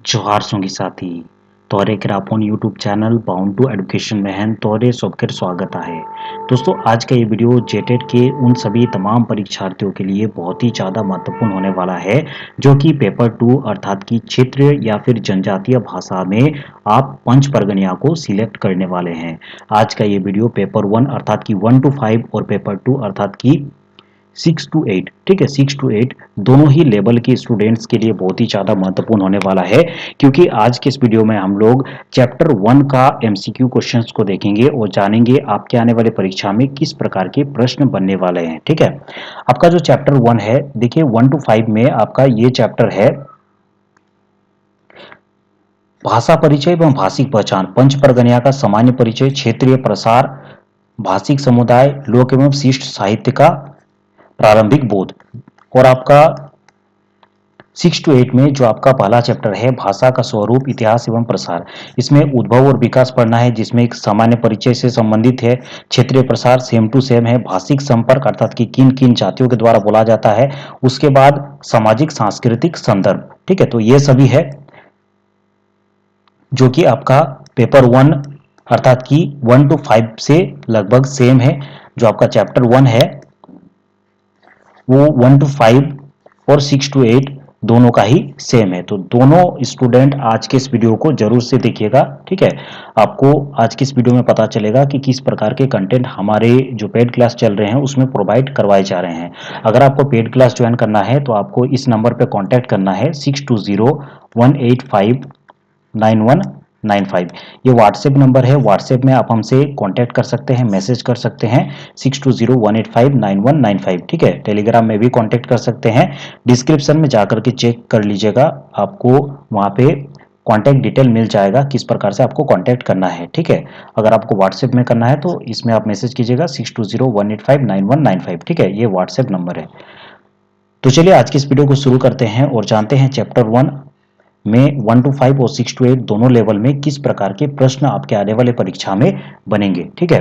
जोहार संगी साथी तोरे के अपन YouTube channel bound to education में हैं तोरे सबके स्वागत है। दोस्तों आज का ये वीडियो जेटेट के उन सभी तमाम परीक्षार्थियों के लिए बहुत ही ज़्यादा महत्वपूर्ण होने वाला है जो कि पेपर 2 अर्थात की क्षेत्रीय या फिर जनजातीय भाषा में आप पंच परगनिया को सिलेक्ट करने वाले हैं। आज का ये वीडियो पेपर 1 अर्थात की 1 to 5 और पेपर 2 अर्थात की 6 to 8, ठीक है, 6 to 8 दोनों ही लेवल के स्टूडेंट्स के लिए बहुत ही ज़्यादा महत्वपूर्ण होने वाला है, क्योंकि आज के इस वीडियो में हम लोग चैप्टर 1 का एमसीक्यू क्वेश्चंस को देखेंगे और जानेंगे आपके आने वाले परीक्षा में किस प्रकार के प्रश्न बनने वाले हैं। ठीक है, आपका जो चैप्टर 1 है, देखिए 1 to 5 में आपका ये चैप्टर है भाषा परिचय एवं भाषिक पहचान, पंच परगनिया का सामान्य परिचय, क्षेत्रीय प्रसार, भाषिक समुदाय, लोक एवं शिष्ट साहित्य का प्रारंभिक बोध। और आपका 6 to 8 में जो आपका पहला चैप्टर है भाषा का स्वरूप, इतिहास एवं प्रसार, इसमें उद्भव और विकास पढ़ना है, जिसमें एक सामान्य परिचय से संबंधित है, क्षेत्रीय प्रसार सेम टू सेम है, भाषिक संपर्क अर्थात कि किन किन जातियों के द्वारा बोला जाता है, उसके बाद सामाजिक सांस्कृतिक संदर्भ। ठीक है, तो ये सभी है जो कि आपका पेपर 1 अर्थात कि 1 to 5 से लगभग सेम है। जो आपका चैप्टर 1 है वो 1 to 5 और 6 to 8 दोनों का ही सेम है। तो दोनों स्टूडेंट आज के इस वीडियो को जरूर से देखिएगा। ठीक है, आपको आज की इस वीडियो में पता चलेगा कि किस प्रकार के कंटेंट हमारे जो पेड क्लास चल रहे हैं उसमें प्रोवाइड करवाए जा रहे हैं। अगर आपको पेड क्लास ज्वाइन करना है तो आपको इस नंबर पर कॉन्टैक्ट करना है 6201859195। ये व्हाट्सएप नंबर है, व्हाट्सएप में आप हमसे कांटेक्ट कर सकते हैं, मैसेज कर सकते हैं 6201859195। ठीक है, टेलीग्राम में भी कांटेक्ट कर सकते हैं। डिस्क्रिप्शन में जाकर के चेक कर लीजिएगा, आपको वहां पे कांटेक्ट डिटेल मिल जाएगा किस प्रकार से आपको कांटेक्ट करना है। ठीक है, अगर आपको व्हाट्सएप में करना है तो इसमें आप मैसेज कीजिएगा 6201859195। ठीक है, ये व्हाट्सएप नंबर है। तो चलिए आज की इस वीडियो को शुरू करते हैं और जानते हैं चैप्टर 1 में 1 to 5 और 6 to 8 दोनों लेवल में किस प्रकार के प्रश्न आपके आने वाले परीक्षा में बनेंगे। ठीक है,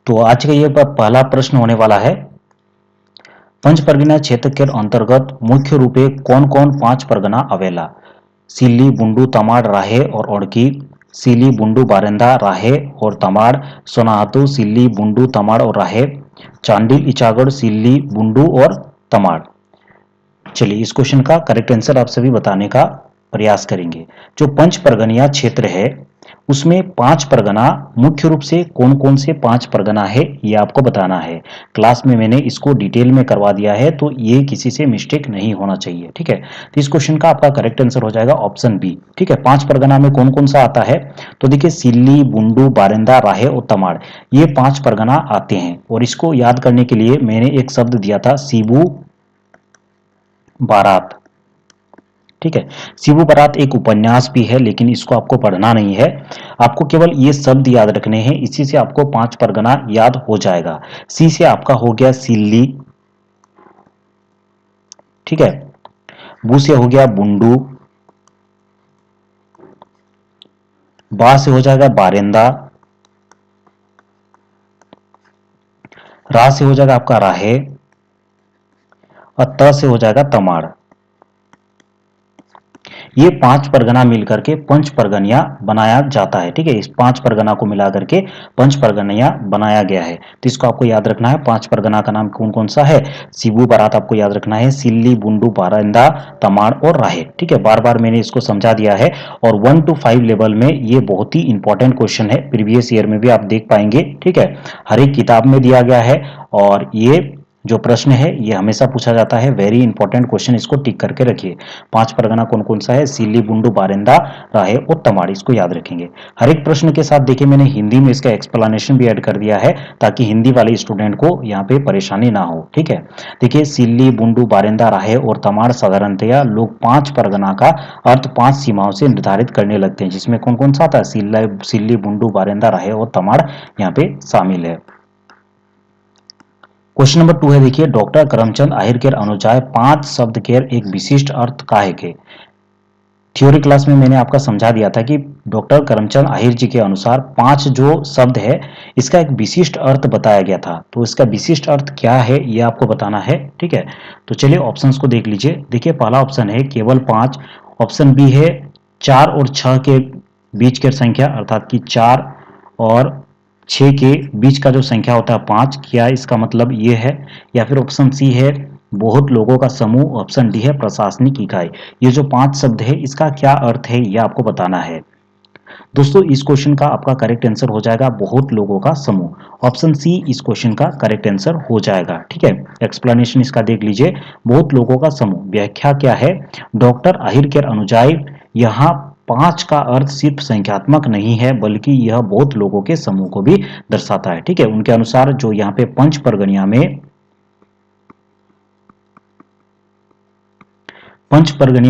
तो आज का ये पहला प्रश्न होने वाला है, पंच परगना क्षेत्र के अंतर्गत मुख्य रूपे कौन कौन पांच परगना आवेला? सिल्ली, बुंडू, तमाड़, राहे और ओड़की। सिल्ली, बुंडू, बारेंदा, राहे और तमाड़। सोनाहातू, सिल्ली, बुंडू, तमाड़ और राहे। चांडिल, इचागढ़, सिल्ली, बुंडू और तमाड़। चलिए इस क्वेश्चन का करेक्ट आंसर आप सभी बताने का प्रयास करेंगे। जो पंच परगनिया क्षेत्र है उसमें पांच परगना, मुख्य रूप से कौन कौन से पांच परगना है ये आपको बताना है। क्लास में मैंने इसको डिटेल में करवा दिया है तो ये किसी से मिस्टेक नहीं होना चाहिए। ठीक है, तो इस क्वेश्चन का आपका करेक्ट आंसर हो जाएगा ऑप्शन बी। ठीक है, पांच परगना में कौन कौन सा आता है? तो देखिए सिल्ली, बुंडू, बारेंदा, राहे और तमाड़, ये पांच परगना आते हैं। और इसको याद करने के लिए मैंने एक शब्द दिया था सीबू बारात। ठीक है, शिबू बारात एक उपन्यास भी है लेकिन इसको आपको पढ़ना नहीं है, आपको केवल ये शब्द याद रखने हैं, इसी से आपको पांच परगना याद हो जाएगा। सी से आपका हो गया सिल्ली। ठीक है, बू से हो गया बुंडू, बा से हो जाएगा बारेंदा, रा से हो जाएगा आपका राहे और त से हो जाएगा तमाड़। ये पांच परगना मिलकर के पंच परगनिया बनाया जाता है। ठीक है, इस पांच परगना को मिला करके पंच परगनिया बनाया गया है। तो इसको आपको याद रखना है, पांच परगना का नाम कौन कौन सा है? शिबू बारात आपको याद रखना है, सिल्ली, बुंडू, बारांदा, तमाड़ और राहे। ठीक है, बार बार मैंने इसको समझा दिया है। और 1 to 5 लेवल में ये बहुत ही इंपॉर्टेंट क्वेश्चन है, प्रीवियस ईयर में भी आप देख पाएंगे। ठीक है, हर एक किताब में दिया गया है और ये जो प्रश्न है ये हमेशा पूछा जाता है, वेरी इंपॉर्टेंट क्वेश्चन, इसको टिक करके रखिए। पांच परगना कौन कौन सा है? सिल्ली, बुंडू, बारेंदा, राहे और तमाड़, इसको याद रखेंगे। हर एक प्रश्न के साथ देखिए मैंने हिंदी में इसका एक्सप्लेनेशन भी ऐड कर दिया है ताकि हिंदी वाले स्टूडेंट को यहाँ पे परेशानी ना हो। ठीक है, देखिए सिल्ली, बुंडू, बारेंदा, राहे और तमाड़ साधारणतया लोग पांच परगना का अर्थ पांच सीमाओं से निर्धारित करने लगते हैं, जिसमें कौन कौन सा आता है? सिल्ली, बुंडू, बारेंदा, राहे और तमाड़ यहाँ पे शामिल है। क्वेश्चन नंबर 2 है, देखिए डॉक्टर करमचंद आहिर के अनुसार पांच शब्द के एक विशिष्ट अर्थ काहे के? थ्योरी क्लास में मैंने आपका समझा दिया था कि डॉक्टर करमचंद आहिर जी के अनुसार 5 जो शब्द है इसका एक विशिष्ट अर्थ बताया गया था। तो इसका विशिष्ट अर्थ क्या है ये आपको बताना है, ठीक है। तो चलिए ऑप्शंस को देख लीजिए। देखिए पहला ऑप्शन है केवल 5, ऑप्शन बी है 4 और 6 के बीच की संख्या, अर्थात कि 4 और 6 के बीच का जो संख्या होता है 5, क्या इसका मतलब ये है। या फिर ऑप्शन सी है बहुत लोगों का समूह, ऑप्शन डी है प्रशासनिक इकाई। ये जो 5 शब्द है इसका क्या अर्थ है ये आपको बताना है। दोस्तों इस क्वेश्चन का आपका करेक्ट आंसर हो जाएगा बहुत लोगों का समूह। ऑप्शन सी इस क्वेश्चन का करेक्ट आंसर हो जाएगा, ठीक है। एक्सप्लेनेशन इसका देख लीजिए। बहुत लोगों का समूह, व्याख्या क्या है। डॉक्टर आहिर के अनुयायी यहाँ 5 का अर्थ सिर्फ संख्यात्मक नहीं है बल्कि यह बहुत लोगों के समूह को भी दर्शाता है, ठीक है। उनके अनुसार जो यहाँ पे पंच परगनिया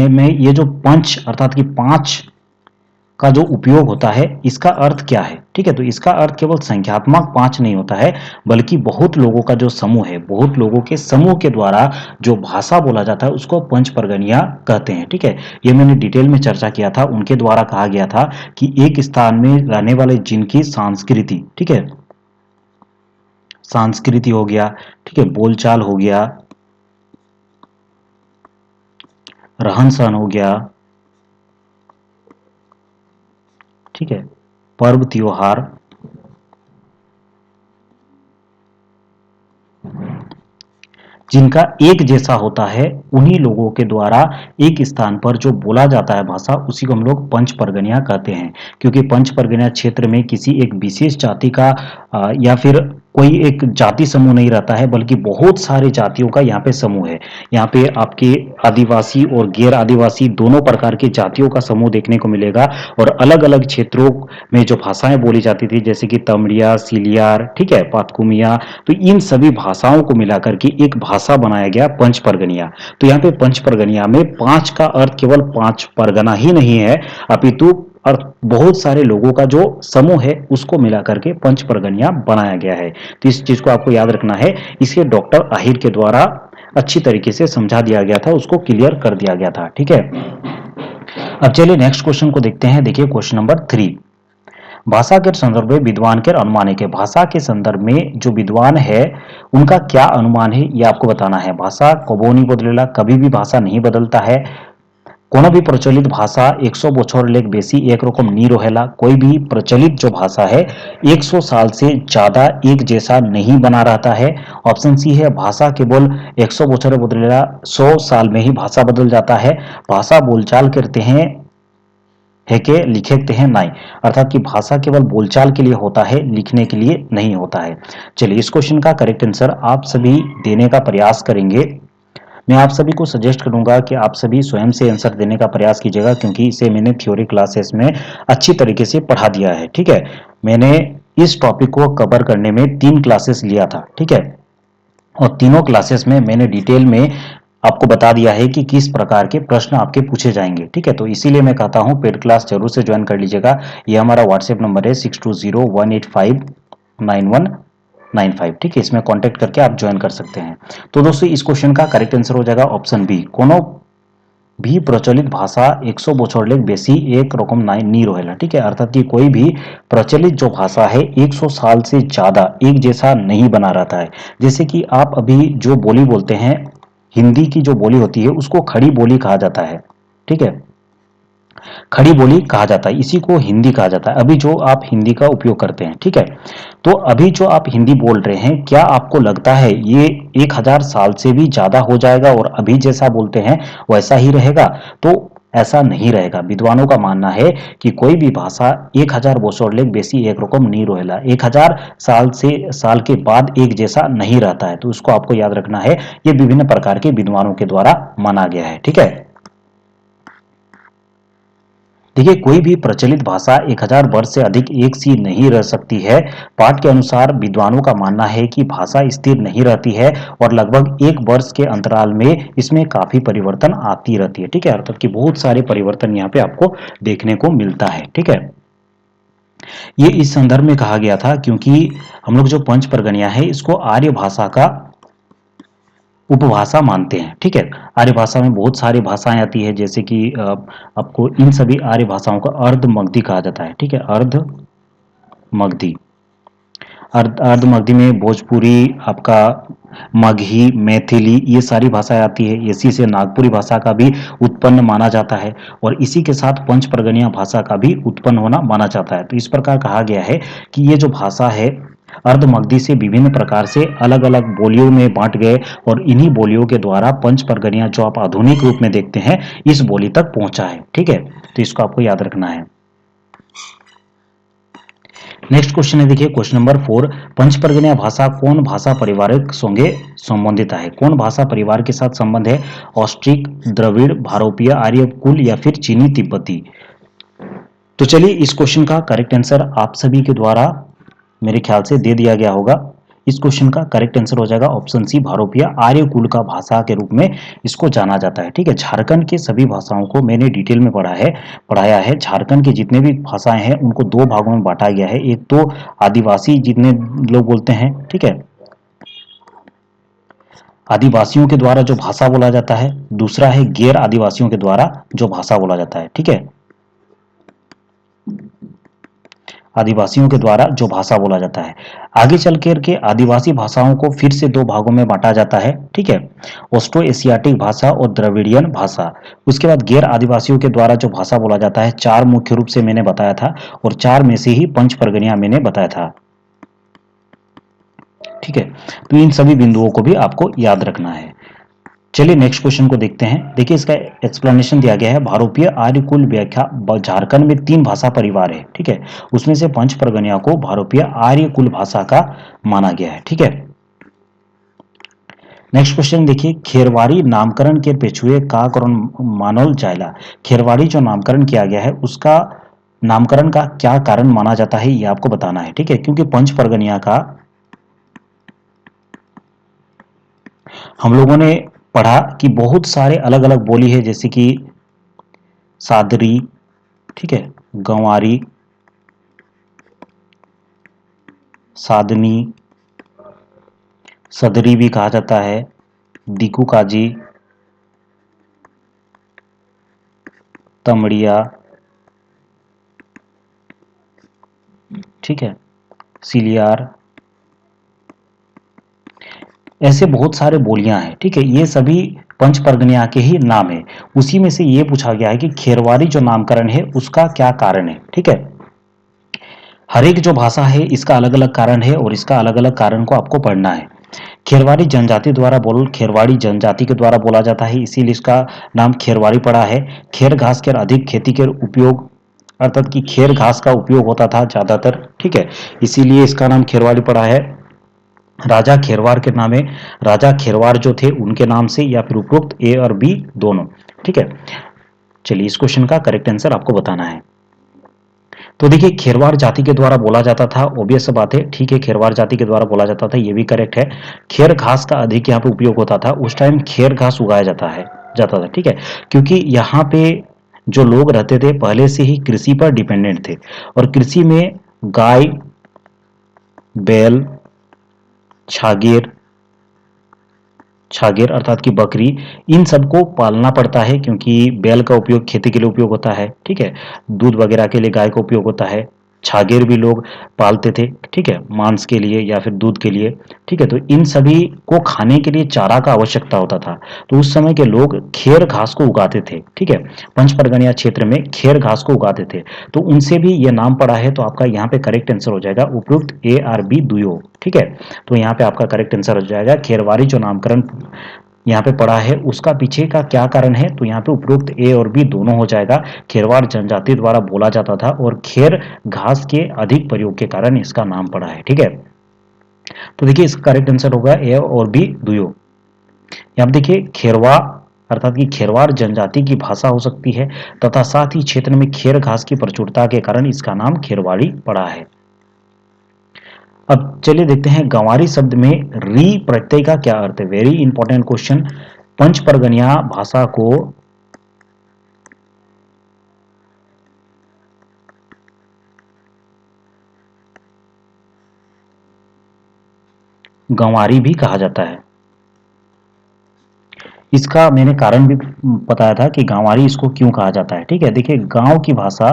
में ये जो पंच अर्थात कि 5 का जो उपयोग होता है इसका अर्थ क्या है, ठीक है। तो इसका अर्थ केवल संख्यात्मक 5 नहीं होता है बल्कि बहुत लोगों का जो समूह है, बहुत लोगों के समूह के द्वारा जो भाषा बोला जाता है उसको पंच परगनिया कहते हैं, ठीक है। ये मैंने डिटेल में चर्चा किया था। उनके द्वारा कहा गया था कि एक स्थान में रहने वाले जिनकी संस्कृति, ठीक है, संस्कृति हो गया, ठीक है, बोलचाल हो गया, रहन सहन हो गया, ठीक है, पर्व त्योहार, जिनका एक जैसा होता है उन्हीं लोगों के द्वारा एक स्थान पर जो बोला जाता है भाषा उसी को हम लोग पंच परगनिया कहते हैं। क्योंकि पंच परगनिया क्षेत्र में किसी एक विशेष जाति का या फिर कोई एक जाति समूह नहीं रहता है बल्कि बहुत सारे जातियों का यहाँ पे समूह है। यहाँ पे आपके आदिवासी और गैर आदिवासी दोनों प्रकार की जातियों का समूह देखने को मिलेगा। और अलग अलग क्षेत्रों में जो भाषाएं बोली जाती थी जैसे कि तमड़िया, सीलियार, ठीक है, पातकुमिया, तो इन सभी भाषाओं को मिलाकर के एक भाषा बनाया गया पंच परगनिया। तो यहाँ पे पंच परगनिया में 5 का अर्थ केवल 5 परगना ही नहीं है अपितु और बहुत सारे लोगों का जो समूह है उसको मिलाकर के पंच परगनिया बनाया गया है। तो इस चीज को आपको याद रखना है। इसे डॉक्टर आहिर के द्वारा अच्छी तरीके से समझा दिया गया था, उसको क्लियर कर दिया गया था, ठीक है। अब चलिए नेक्स्ट क्वेश्चन को देखते हैं। देखिए क्वेश्चन नंबर 3, भाषा के संदर्भ में विद्वान के अनुमान है कि भाषा के संदर्भ में जो विद्वान है उनका क्या अनुमान है ये आपको बताना है। भाषा कबो नहीं बदलेला, कभी भी भाषा नहीं बदलता है। कोनो भी प्रचलित भाषा 100 বছর लेख बेसी एक रकम नहीं रहेला। कोई भी प्रचलित जो भाषा है 100 साल से ज्यादा एक जैसा नहीं बना रहता है। ऑप्शन सी है भाषा केवल 100 বছরে बदलेला, 100 साल में ही भाषा बदल जाता है। भाषा बोलचाल करते हैं है के लिखते हैं नहीं, अर्थात कि भाषा केवल बोलचाल के लिए होता है, लिखने के लिए नहीं होता है। चलिए इस क्वेश्चन का करेक्ट आंसर आप सभी देने का प्रयास करेंगे। मैं आप सभी को सजेस्ट करूंगा कि आप सभी स्वयं से आंसर देने का प्रयास कीजिएगा क्योंकि इसे मैंने थ्योरी क्लासेस में अच्छी तरीके से पढ़ा दिया है, ठीक है। मैंने इस टॉपिक को कवर करने में 3 क्लासेस लिया था, ठीक है, और तीनों क्लासेस में मैंने डिटेल में आपको बता दिया है कि किस प्रकार के प्रश्न आपके पूछे जाएंगे, ठीक है। तो इसीलिए मैं कहता हूं पेड क्लास जरूर से ज्वाइन कर लीजिएगा। ये हमारा व्हाट्सएप नंबर है 6201859195, ठीक है। इसमें कांटेक्ट करके आप ज्वाइन कर सकते हैं। तो दोस्तों इस क्वेश्चन का करेक्ट आंसर हो जाएगा ऑप्शन बी, कोनो भी प्रचलित भाषा 100 বছর लेख बेसी एक रकम नहीं रहेला, ठीक है। अर्थात कि कोई भी प्रचलित जो भाषा है 100 साल से ज्यादा एक जैसा नहीं बना रहता है। जैसे कि आप अभी जो बोली बोलते हैं, हिंदी की जो बोली होती है उसको खड़ी बोली कहा जाता है, ठीक है, खड़ी बोली कहा जाता है, इसी को हिंदी कहा जाता है। अभी जो आप हिंदी का उपयोग करते हैं, ठीक है, तो अभी जो आप हिंदी बोल रहे हैं क्या आपको लगता है ये 1000 साल से भी ज्यादा हो जाएगा और अभी जैसा बोलते हैं वैसा ही रहेगा? तो ऐसा नहीं रहेगा। विद्वानों का मानना है कि कोई भी भाषा 1000 বছর लेख बेसी एक रकम नहीं रहेला, 1000 साल से साल के बाद एक जैसा नहीं रहता है। तो उसको आपको याद रखना है, ये विभिन्न प्रकार के विद्वानों के द्वारा माना गया है, ठीक है। देखिए कोई भी प्रचलित भाषा 1000 वर्ष से अधिक एक सी नहीं रह सकती है। पाठ के अनुसार विद्वानों का मानना है कि भाषा स्थिर नहीं रहती है और लगभग 1 वर्ष के अंतराल में इसमें काफी परिवर्तन आती रहती है, ठीक है। अर्थात कि बहुत सारे परिवर्तन यहाँ पे आपको देखने को मिलता है, ठीक है। ये इस संदर्भ में कहा गया था क्योंकि हम लोग जो पंच परगनिया है इसको आर्य भाषा का उपभाषा मानते हैं। ठीक है, आर्य भाषा में बहुत सारी भाषाएं आती है, जैसे कि आपको इन सभी आर्य भाषाओं को अर्ध मगधी कहा जाता है। ठीक है, अर्ध मगधी। अर्ध मगधी में भोजपुरी, आपका मगही, मैथिली, ये सारी भाषाएं आती है। इसी से नागपुरी भाषा का भी उत्पन्न माना जाता है और इसी के साथ पंच परगनिया भाषा का भी उत्पन्न होना माना जाता है। तो इस प्रकार कहा गया है कि ये जो भाषा है अर्ध मगधी से विभिन्न प्रकार से अलग अलग बोलियों में बांट गए और इन्हीं बोलियों के द्वारा पंच परगनिया जो आप आधुनिक रूप में देखते हैं इस बोली तक पहुंचा है। ठीक है, तो इसको आपको याद रखना है। नेक्स्ट क्वेश्चन है, देखिए क्वेश्चन नंबर 4, पंचपर्गनिया भाषा कौन भाषा परिवार संगे संबंधित है? कौन भाषा परिवार के साथ संबंध है? ऑस्ट्रिक, द्रविड़, भारोपीय, आर्य कुल या फिर चीनी तिब्बती? तो चलिए इस क्वेश्चन का करेक्ट आंसर आप सभी के द्वारा मेरे ख्याल से दे दिया गया होगा। इस क्वेश्चन का करेक्ट आंसर हो जाएगा ऑप्शन सी, भारोपिया आर्य कुल का भाषा के रूप में इसको जाना जाता है। ठीक है, झारखंड के सभी भाषाओं को मैंने डिटेल में पढ़ाया है। झारखंड के जितने भी भाषाएं हैं उनको दो भागों में बांटा गया है। एक तो आदिवासी जितने लोग बोलते हैं, ठीक है, आदिवासियों के द्वारा जो भाषा बोला जाता है, दूसरा है गैर आदिवासियों के द्वारा जो भाषा बोला जाता है। ठीक है, आदिवासियों के द्वारा जो भाषा बोला जाता है। आगे चल कर के आदिवासी भाषाओं को फिर से दो भागों में बांटा जाता है। ठीक है, ऑस्ट्रो एशियाटिक भाषा और द्रविडियन भाषा। उसके बाद गैर आदिवासियों के द्वारा जो भाषा बोला जाता है, चार मुख्य रूप से मैंने बताया था और चार में से ही पंच परगनिया मैंने बताया था। ठीक है, तो इन सभी बिंदुओं को भी आपको याद रखना है। चलिए नेक्स्ट क्वेश्चन को देखते हैं। देखिए इसका एक्सप्लेनेशन दिया गया है। भारोपीय आर्य कुल व्याख्या, झारखंड में तीन भाषा परिवार है। ठीक है, उसमें से पंच परगनिया को भारोपीय आर्य कुल भाषा का माना गया है। ठीक है, नेक्स्ट क्वेश्चन देखिए, खेरवाड़ी नामकरण के पेछुए का कारण मानल जायला? खेरवाड़ी जो नामकरण किया गया है उसका नामकरण का क्या कारण माना जाता है, ये आपको बताना है। ठीक है, क्योंकि पंच परगनिया का हम लोगों ने पढ़ा कि बहुत सारे अलग अलग बोली है, जैसे कि सादरी, ठीक है, गंवारी, सादनी, सदरी भी कहा जाता है, दिकू काजी, तमड़िया, ठीक है, सिलियार, ऐसे बहुत सारे बोलियां हैं। ठीक है, ये सभी पंच परगनिया के ही नाम है। उसी में से ये पूछा गया है कि खेरवाड़ी जो नामकरण है उसका क्या कारण है। ठीक है, हर एक जो भाषा है इसका अलग अलग कारण है और इसका अलग अलग कारण को आपको पढ़ना है। खेरवाड़ी जनजाति द्वारा खेरवाड़ी जनजाति के द्वारा बोला जाता है, इसीलिए इसका नाम खेरवाड़ी पड़ा है। खेर घास के अधिक खेती के उपयोग, अर्थात कि खेर घास का उपयोग होता था ज्यादातर। ठीक है, इसीलिए इसका नाम खेरवाड़ी पड़ा है। राजा खेरवार के नामे, राजा खेरवार जो थे उनके नाम से, या फिर उपरोक्त ए और बी दोनों। ठीक है, चलिए इस क्वेश्चन का करेक्ट आंसर आपको बताना है। तो देखिए खेरवार जाति के द्वारा बोला जाता था, ऑब्वियस बात है। ठीक है, खेरवार जाति के द्वारा बोला जाता था, ये भी करेक्ट है। खेर घास का अधिक यहाँ पे उपयोग होता था, उस टाइम खेर घास उगाया जाता था। ठीक है, क्योंकि यहाँ पे जो लोग रहते थे पहले से ही कृषि पर डिपेंडेंट थे और कृषि में गाय, बैल, छागेर, छागेर अर्थात की बकरी, इन सबको पालना पड़ता है, क्योंकि बैल का उपयोग खेती के लिए उपयोग होता है। ठीक है, दूध वगैरह के लिए गाय का उपयोग होता है। छागेर भी लोग पालते थे, ठीक है, मांस के लिए या फिर दूध के लिए। ठीक है, तो इन सभी को खाने के लिए चारा का आवश्यकता होता था, तो उस समय के लोग खेर घास को उगाते थे। ठीक है, पंच परगनिया क्षेत्र में खेर घास को उगाते थे, तो उनसे भी ये नाम पड़ा है। तो आपका यहाँ पे करेक्ट आंसर हो जाएगा उपयुक्त ए आर बी दुयो। ठीक है, तो यहाँ पे आपका करेक्ट आंसर हो जाएगा खेरवारी जो नामकरण यहाँ पे पड़ा है उसका पीछे का क्या कारण है, तो यहाँ पे उपरोक्त ए और बी दोनों हो जाएगा। खेरवाड़ जनजाति द्वारा बोला जाता था और खेर घास के अधिक प्रयोग के कारण इसका नाम पड़ा है। ठीक है, तो देखिए इसका करेक्ट आंसर होगा ए और बी दुयो। यहाँ पे देखिए खेरवा अर्थात कि खेरवाड़ जनजाति की भाषा हो सकती है तथा साथ ही क्षेत्र में खेर घास की प्रचुरता के कारण इसका नाम खेरवाड़ी पड़ा है। अब चलिए देखते हैं गंवारी शब्द में री प्रत्यय का क्या अर्थ है। Very important question. Panch Parganiya भाषा को गंवारी भी कहा जाता है। इसका मैंने कारण भी बताया था कि गांवारी इसको क्यों कहा जाता है। ठीक है, देखिए गांव की भाषा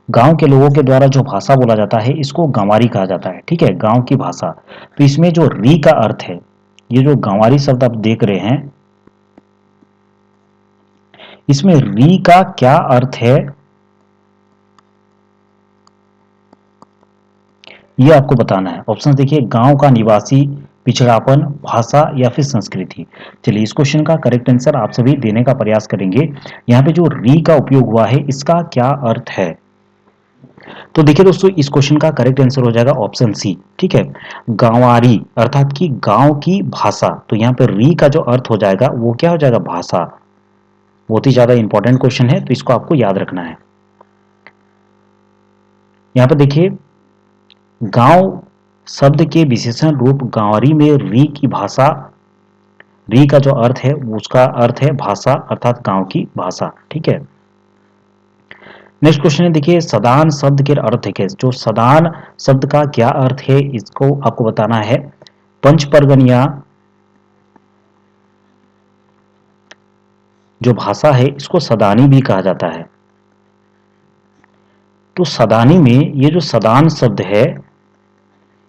गांव के लोगों के द्वारा जो भाषा बोला जाता है इसको गंवारी कहा जाता है। ठीक है, गांव की भाषा। तो इसमें जो री का अर्थ है, ये जो गंवारी शब्द आप देख रहे हैं, इसमें री का क्या अर्थ है ये आपको बताना है। ऑप्शन देखिए, गांव का निवासी, पिछड़ापन, भाषा या फिर संस्कृति। चलिए इस क्वेश्चन का करेक्ट आंसर आप सभी देने का प्रयास करेंगे। यहाँ पे जो री का उपयोग हुआ है इसका क्या अर्थ है। तो देखिए दोस्तों, इस क्वेश्चन का करेक्ट आंसर हो जाएगा ऑप्शन सी। ठीक है, गांवारी अर्थात कि गांव की भाषा। तो यहाँ पे री का जो अर्थ हो जाएगा वो क्या हो जाएगा, भाषा। बहुत ही ज्यादा इंपॉर्टेंट क्वेश्चन है, तो इसको आपको याद रखना है। यहाँ पे देखिए, गांव शब्द के विशेषण रूप गांवारी में री की भाषा, री का जो अर्थ है उसका अर्थ है भाषा अर्थात गांव की भाषा। ठीक है, नेक्स्ट क्वेश्चन है, देखिए सदान शब्द के अर्थ है, जो सदान शब्द का क्या अर्थ है इसको आपको बताना है। पंच परगनिया जो भाषा है इसको सदानी भी कहा जाता है। तो सदानी में ये जो सदान शब्द है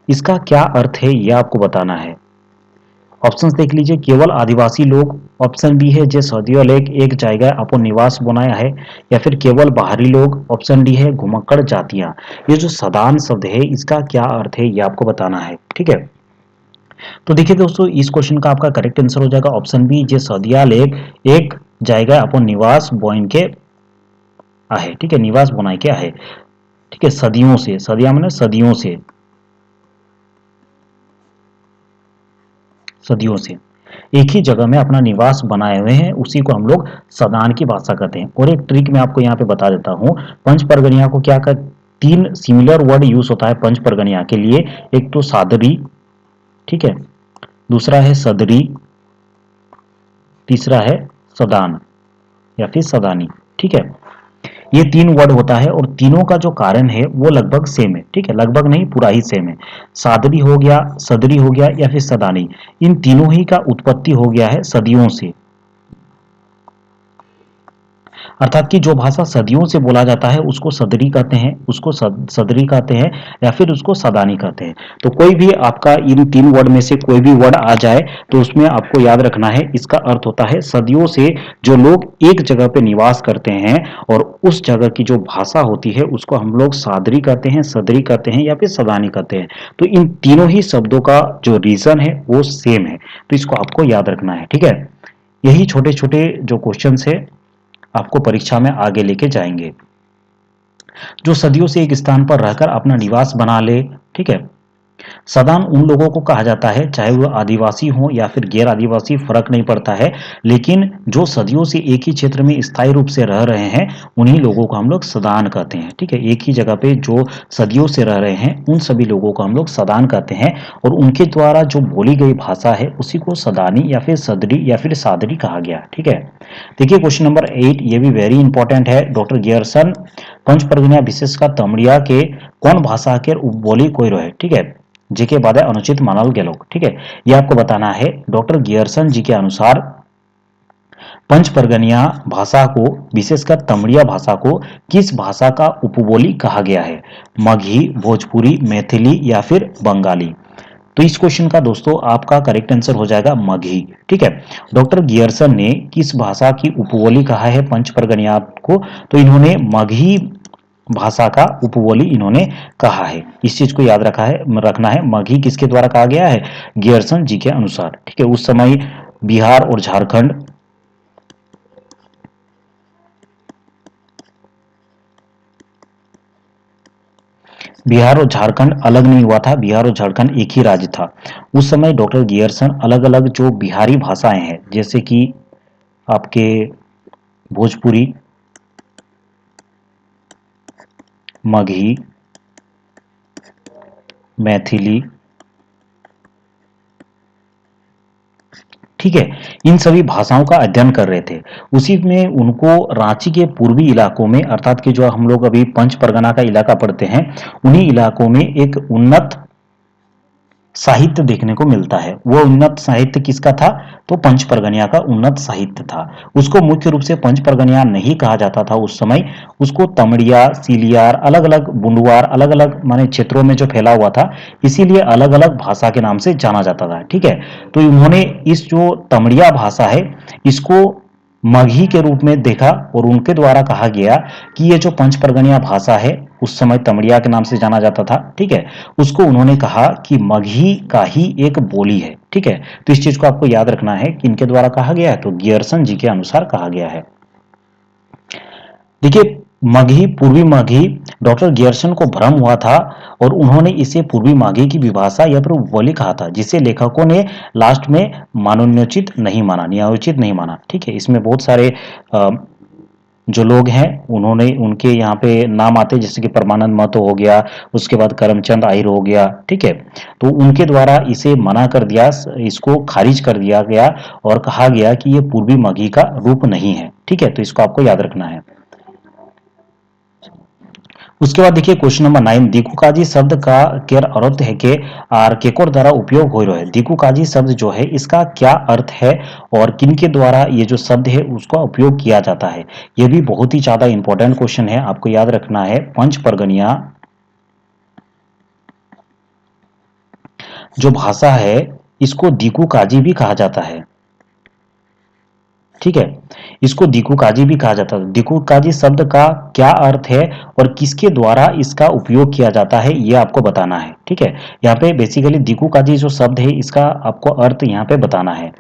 इसका क्या अर्थ है यह आपको बताना है। ऑप्शंस देख लीजिए, केवल आदिवासी लोग, ऑप्शन बी है जे सदियों लेक एक जगह अपन निवास बनाया है, या फिर केवल बाहरी लोग, ऑप्शन डी है घुमक्कड़ जातियां। ये जो सदान शब्द है इसका क्या अर्थ है ये आपको बताना है। ठीक है, तो देखिए दोस्तों, इस क्वेश्चन का आपका करेक्ट आंसर हो जाएगा ऑप्शन बी जे सदिया लेक एक जगह अपन निवास बोइन के आहे। ठीक है, निवास बनाए के आहे। ठीक है, सदियों से, सदिया मैंने सदियों से, सदियों से एक ही जगह में अपना निवास बनाए हुए हैं, उसी को हम लोग सदान की भाषा कहते हैं। और एक ट्रिक मैं आपको यहाँ पे बता देता हूँ, पंच परगनिया को क्या कर, तीन सिमिलर वर्ड यूज होता है पंच परगनिया के लिए। एक तो सादरी, ठीक है, दूसरा है सदरी, तीसरा है सदान या फिर सदानी। ठीक है, ये तीन वर्ड होता है और तीनों का जो कारण है वो लगभग सेम है। ठीक है, लगभग नहीं, पूरा ही सेम है। सादरी हो गया, सदरी हो गया या फिर सदानी, इन तीनों ही का उत्पत्ति हो गया है सदियों से। अर्थात कि जो भाषा सदियों से बोला जाता है उसको सदरी कहते हैं, उसको सदरी कहते हैं या फिर उसको सदानी कहते हैं। तो कोई भी आपका इन तीन वर्ड में से कोई भी वर्ड आ जाए तो उसमें आपको याद रखना है इसका अर्थ होता है सदियों से जो लोग एक जगह पे निवास करते हैं और उस जगह की जो भाषा होती है उसको हम लोग सादरी कहते हैं, सदरी कहते हैं या फिर सदानी कहते हैं। तो इन तीनों ही शब्दों का जो रीजन है वो सेम है, तो इसको आपको याद रखना है। ठीक है, यही छोटे छोटे जो क्वेश्चन है आपको परीक्षा में आगे लेके जाएंगे। जो सदियों से एक स्थान पर रहकर अपना निवास बना ले। ठीक है, सदान उन लोगों को कहा जाता है, चाहे वो आदिवासी हो या फिर गैर आदिवासी, फर्क नहीं पड़ता है, लेकिन जो सदियों से एक ही क्षेत्र में स्थायी रूप से रह रहे हैं उन्हीं लोगों को हम लोग सदान कहते हैं। ठीक है, एक ही जगह पे जो सदियों से रह रहे हैं उन सभी लोगों को हम लोग सदान कहते हैं और उनके द्वारा जो बोली गई भाषा है उसी को सदानी या फिर सदरी या फिर सादरी कहा गया। ठीक है, देखिए क्वेश्चन नंबर 8, ये भी वेरी इंपॉर्टेंट है। डॉक्टर गियर्सन पंच परगनिया विशेष का तमिड़िया के कौन भाषा के उपबोली कोई रहे। ठीक है, जेके बाद अनुचित मानल गेलो। ठीक है, ये आपको बताना है। डॉक्टर गियर्सन जी के अनुसार पंच परगनिया भाषा को, विशेषकर तमिड़िया भाषा को किस भाषा का उपबोली कहा गया है, मगही, भोजपुरी, मैथिली या फिर बंगाली। तो इस क्वेश्चन का दोस्तों आपका करेक्ट आंसर हो जाएगा मगही। ठीक है, डॉक्टर गियर्सन ने किस भाषा की उपबोली कहा है पंच परगनिया को, तो इन्होंने मगही भाषा का उपबोली इन्होंने कहा है। इस चीज को याद रखना है, मगही किसके द्वारा कहा गया है, गियर्सन जी के अनुसार। ठीक है, उस समय बिहार और झारखंड, बिहार और झारखंड अलग नहीं हुआ था, बिहार और झारखंड एक ही राज्य था। उस समय डॉक्टर गियर्सन अलग अलग जो बिहारी भाषाएं हैं, जैसे कि आपके भोजपुरी, मगही, मैथिली, ठीक है, इन सभी भाषाओं का अध्ययन कर रहे थे। उसी में उनको रांची के पूर्वी इलाकों में, अर्थात कि जो हम लोग अभी पंच परगना का इलाका पढ़ते हैं, उन्हीं इलाकों में एक उन्नत साहित्य देखने को मिलता है। वो उन्नत साहित्य किसका था? तो पंच परगनिया का उन्नत साहित्य था। उसको मुख्य रूप से पंच परगनिया नहीं कहा जाता था उस समय, उसको तमड़िया, सीलियार, अलग अलग बुंडुआर, अलग अलग माने क्षेत्रों में जो फैला हुआ था, इसीलिए अलग अलग भाषा के नाम से जाना जाता था। ठीक है, तो उन्होंने इस जो तमड़िया भाषा है इसको मगही के रूप में देखा और उनके द्वारा कहा गया कि ये जो पंच परगनिया भाषा है, उस समय तमड़िया के नाम से जाना जाता था, ठीक है, उसको उन्होंने कहा कि मगही का ही एक बोली है। ठीक है, तो इस चीज को आपको याद रखना है कि इनके द्वारा कहा गया है, तो गियर्सन जी के अनुसार कहा गया है। देखिए, मगही, पूर्वी मगही, डॉक्टर गियर्सन को भ्रम हुआ था और उन्होंने इसे पूर्वी माघी की विभाषा या फिर उपबोली कहा था, जिसे लेखकों ने लास्ट में मानोन्योचित नहीं माना, न्यायोचित नहीं माना। ठीक है, इसमें बहुत सारे जो लोग हैं उन्होंने उनके यहाँ पे नाम आते, जैसे कि परमानंद महतो हो गया, उसके बाद करमचंद आहिर हो गया। ठीक है, तो उनके द्वारा इसे मना कर दिया, इसको खारिज कर दिया गया और कहा गया कि ये पूर्वी मगही का रूप नहीं है। ठीक है, तो इसको आपको याद रखना है। उसके बाद देखिए क्वेश्चन नंबर 9, दिकुकाजी शब्द का केर अर्थ है कि आर केकोर द्वारा उपयोग हो रहा है। दिकुकाजी शब्द जो है इसका क्या अर्थ है और किनके द्वारा ये जो शब्द है उसका उपयोग किया जाता है, ये भी बहुत ही ज्यादा इंपॉर्टेंट क्वेश्चन है, आपको याद रखना है। पंच परगनिया जो भाषा है इसको दिकुकाजी भी कहा जाता है। ठीक है, इसको दिकुकाजी भी कहा जाता है। दिकुकाजी शब्द का क्या अर्थ है और किसके द्वारा इसका उपयोग किया जाता है, ये आपको बताना है। ठीक है, यहाँ पे बेसिकली दिकुकाजी जो शब्द है इसका आपको अर्थ यहाँ पे बताना है।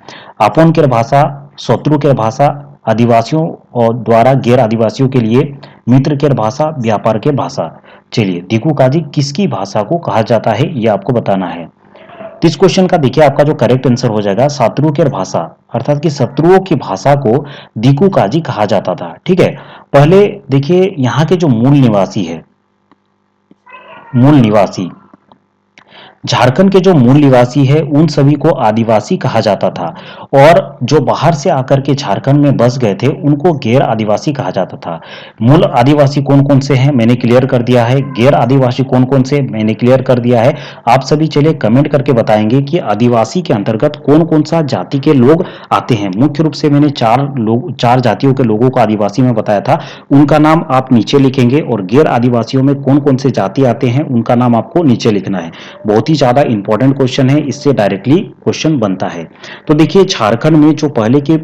आपन के भाषा, शत्रु के भाषा, आदिवासियों और द्वारा गैर आदिवासियों के लिए, मित्र के भाषा, व्यापार के भाषा। चलिए, दिकुकाजी किसकी भाषा को कहा जाता है ये आपको बताना है। तो इस क्वेश्चन का देखिए आपका जो करेक्ट आंसर हो जाएगा शत्रु की भाषा, अर्थात कि शत्रुओं की भाषा को दिकुकाजी कहा जाता था। ठीक है, पहले देखिए यहाँ के जो मूल निवासी है, मूल निवासी झारखंड के जो मूल निवासी है उन सभी को आदिवासी कहा जाता था और जो बाहर से आकर के झारखंड में बस गए थे उनको गैर आदिवासी कहा जाता था। मूल आदिवासी कौन कौन से हैं मैंने क्लियर कर दिया है, गैर आदिवासी कौन कौन से मैंने क्लियर कर दिया है। आप सभी चलिए कमेंट करके बताएंगे कि आदिवासी के अंतर्गत कौन कौन सा जाति के लोग आते हैं। मुख्य रूप से मैंने चार जातियों के लोगों को आदिवासी में बताया था, उनका नाम आप नीचे लिखेंगे और गैर आदिवासियों में कौन कौन से जाति आते हैं उनका नाम आपको नीचे लिखना है। बहुत ही ज्यादा इंपॉर्टेंट क्वेश्चन है, इससे डायरेक्टली क्वेश्चन बनता है। तो देखिए झारखंड में जो पहले के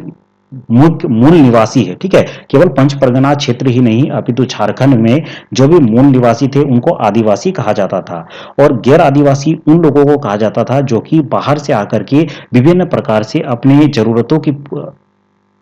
मूल निवासी है, ठीक है, केवल पंच परगना क्षेत्र ही नहीं अपितु झारखंड में जो भी मूल निवासी थे उनको आदिवासी कहा जाता था और गैर आदिवासी उन लोगों को कहा जाता था जो कि बाहर से आकर के विभिन्न प्रकार से अपनी जरूरतों की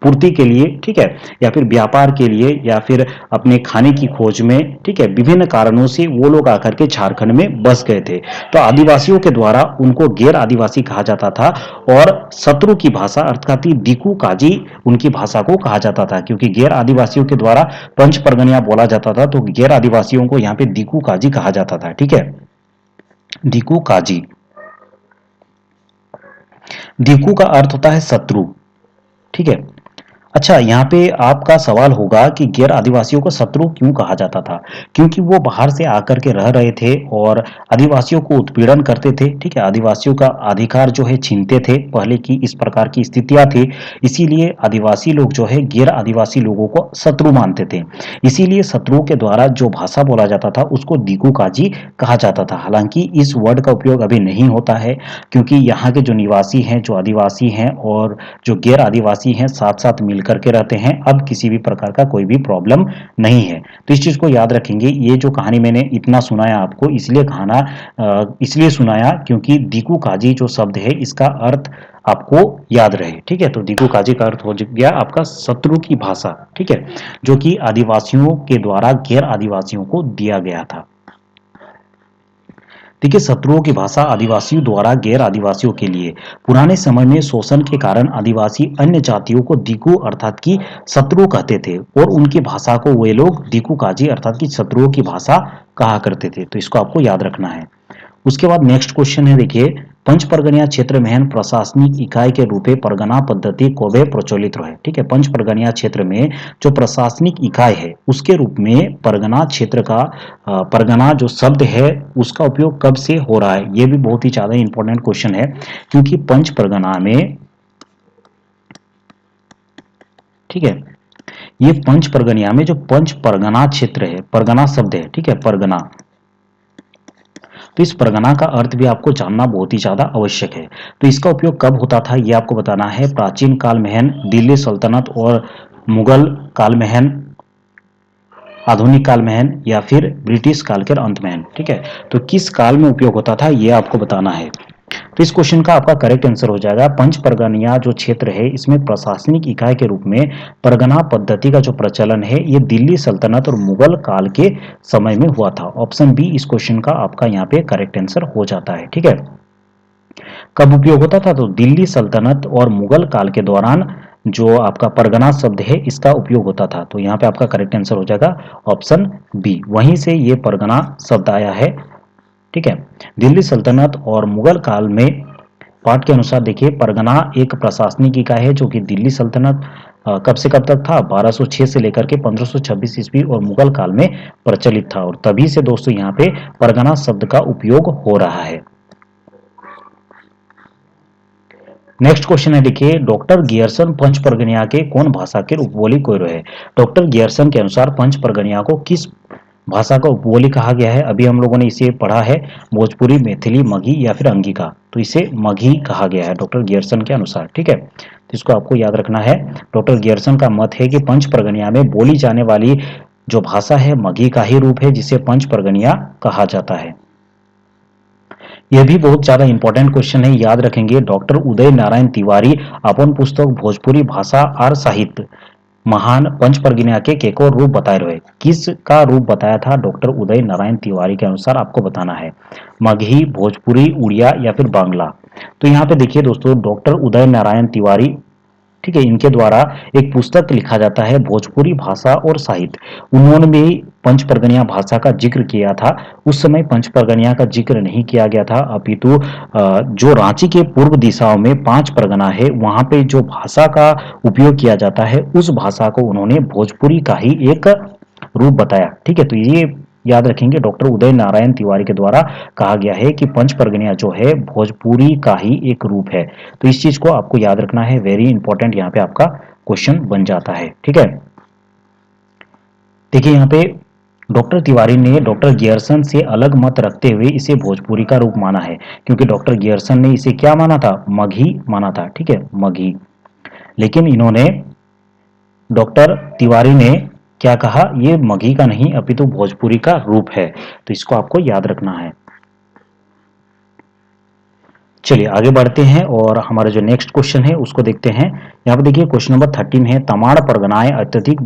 पूर्ति के लिए, ठीक है, या फिर व्यापार के लिए या फिर अपने खाने की खोज में, ठीक है, विभिन्न कारणों से वो लोग आकर के झारखंड में बस गए थे। तो आदिवासियों के द्वारा उनको गैर आदिवासी कहा जाता था और शत्रु की भाषा अर्थात दिकू काजी उनकी भाषा को कहा जाता था, क्योंकि गैर आदिवासियों के द्वारा पंच परगनिया बोला जाता था तो गैर आदिवासियों को यहाँ पे दिकू काजी कहा जाता था। ठीक है, दिकू काजी, दिकू का अर्थ होता है शत्रु। ठीक है, अच्छा, यहाँ पे आपका सवाल होगा कि गैर आदिवासियों को शत्रु क्यों कहा जाता था? क्योंकि वो बाहर से आकर के रह रहे थे और आदिवासियों को उत्पीड़न करते थे। ठीक है, आदिवासियों का अधिकार जो है छीनते थे, पहले की इस प्रकार की स्थितियां थी, इसीलिए आदिवासी लोग जो है गैर आदिवासी लोगों को शत्रु मानते थे। इसीलिए शत्रुओं के द्वारा जो भाषा बोला जाता था उसको दिकू काजी कहा जाता था। हालांकि इस वर्ड का उपयोग अभी नहीं होता है क्योंकि यहाँ के जो निवासी हैं, जो आदिवासी हैं और जो गैर आदिवासी हैं साथ साथ मिल करके रहते हैं, अब किसी भी प्रकार का कोई भी प्रॉब्लम नहीं है। तो इस चीज को याद रखेंगे। ये जो कहानी मैंने इतना सुनाया आपको इसलिए सुनाया क्योंकि दिकू काजी जो शब्द है इसका अर्थ आपको याद रहे। ठीक है, तो दिकू काजी का अर्थ हो गया आपका शत्रु की भाषा, ठीक है, जो कि आदिवासियों के द्वारा गैर आदिवासियों को दिया गया था। देखिए, शत्रुओं की भाषा आदिवासियों द्वारा गैर आदिवासियों के लिए। पुराने समय में शोषण के कारण आदिवासी अन्य जातियों को दिकू अर्थात की शत्रु कहते थे और उनकी भाषा को वे लोग दिकू काजी अर्थात की शत्रुओं की भाषा कहा करते थे। तो इसको आपको याद रखना है। उसके बाद नेक्स्ट क्वेश्चन है, देखिए पंच परगनिया क्षेत्र में प्रशासनिक इकाई के रूप में परगना पद्धति कोबे प्रचलित रहे। ठीक है, पंच परगनिया क्षेत्र में जो प्रशासनिक इकाई है उसके रूप में परगना क्षेत्र का परगना जो शब्द है उसका उपयोग कब से हो रहा है, यह भी बहुत ही ज्यादा इंपॉर्टेंट क्वेश्चन है, क्योंकि पंच परगना में, ठीक है, ये पंच परगनिया में जो पंच परगना क्षेत्र है, परगना शब्द है, ठीक है, परगना, तो इस परगना का अर्थ भी आपको जानना बहुत ही ज्यादा आवश्यक है। तो इसका उपयोग कब होता था ये आपको बताना है। प्राचीन काल में, दिल्ली सल्तनत और मुगल काल में, आधुनिक काल में, या फिर ब्रिटिश काल के अंत में। ठीक है, तो किस काल में उपयोग होता था ये आपको बताना है। तो इस क्वेश्चन का आपका करेक्ट आंसर हो जाएगा पंच परगनिया जो क्षेत्र है इसमें प्रशासनिक इकाई के रूप में परगना पद्धति का जो प्रचलन है ये दिल्ली सल्तनत और मुगल काल के समय में हुआ था। ऑप्शन बी इस क्वेश्चन का आपका यहाँ पे करेक्ट आंसर हो जाता है। ठीक है, कब उपयोग होता था, तो दिल्ली सल्तनत और मुगल काल के दौरान जो आपका परगना शब्द है इसका उपयोग होता था। तो यहाँ पे आपका करेक्ट आंसर हो जाएगा ऑप्शन बी, वहीं से ये परगना शब्द आया है। ठीक है, दिल्ली सल्तनत और मुगल काल में पाठ के अनुसार देखिए परगना एक प्रशासनिक इकाई है जो कि दिल्ली सल्तनत कब से कब तक था, 1206 से लेकर के 1526 ईस्वी और मुगल काल में प्रचलित था, और तभी से दोस्तों यहाँ पे परगना शब्द का उपयोग हो रहा है। नेक्स्ट क्वेश्चन है देखिए, डॉक्टर गियर्सन पंच परगनिया के कौन भाषा के उपबोली कोई है। डॉक्टर गियर्सन के अनुसार पंच परगनिया को किस भाषा का उपबोली कहा गया है। अभी हम लोगों ने इसे पढ़ा है, भोजपुरी, मैथिली, मगही या फिर अंगिका, तो इसे मगही कहा गया है डॉक्टर गियर्सन के अनुसार। ठीक है, तो इसको आपको याद रखना है। डॉक्टर गियर्सन का मत है कि पंच परगनिया में बोली जाने वाली जो भाषा है मगही का ही रूप है जिसे पंच परगनिया कहा जाता है। यह भी बहुत ज्यादा इंपॉर्टेंट क्वेश्चन है, याद रखेंगे। डॉक्टर उदय नारायण तिवारी अपन पुस्तक भोजपुरी भाषा और साहित्य महान पंच परगनिया के केको रूप बताए रहे। किसका रूप बताया था डॉक्टर उदय नारायण तिवारी के अनुसार आपको बताना है, मगही, भोजपुरी, उड़िया या फिर बांग्ला। तो यहाँ पे देखिए दोस्तों, डॉक्टर उदय नारायण तिवारी, ठीक है, इनके द्वारा एक पुस्तक लिखा जाता है भोजपुरी भाषा और साहित्य। उन्होंने भी पंच परगनिया भाषा का जिक्र किया था। उस समय पंच परगनिया का जिक्र नहीं किया गया था, अपितु जो रांची के पूर्व दिशाओं में 5 परगना है वहां पे जो भाषा का उपयोग किया जाता है उस भाषा को उन्होंने भोजपुरी का ही एक रूप बताया। ठीक है, तो ये याद रखेंगे, डॉक्टर उदय नारायण तिवारी के द्वारा कहा गया है कि पंच परगनिया जो है भोजपुरी का ही एक रूप है। तो इस चीज को आपको याद रखना है, वेरी इंपॉर्टेंट यहाँ पे आपका क्वेश्चन बन जाता है। ठीक है, देखिए यहाँ पे डॉक्टर तिवारी ने डॉक्टर गियर्सन से अलग मत रखते हुए इसे भोजपुरी का रूप माना है, क्योंकि डॉक्टर गियर्सन ने इसे क्या माना था, मगही माना था। ठीक है, मगही, लेकिन इन्होंने, डॉक्टर तिवारी ने क्या कहा, ये मगही का नहीं अपितु भोजपुरी का रूप है। तो इसको आपको याद रखना है। चलिए आगे बढ़ते हैं और हमारा जो नेक्स्ट क्वेश्चन है उसको देखते हैं। यहाँ पर देखिए क्वेश्चन नंबर 13 है, तमाड़ परगनाएं अत्यधिक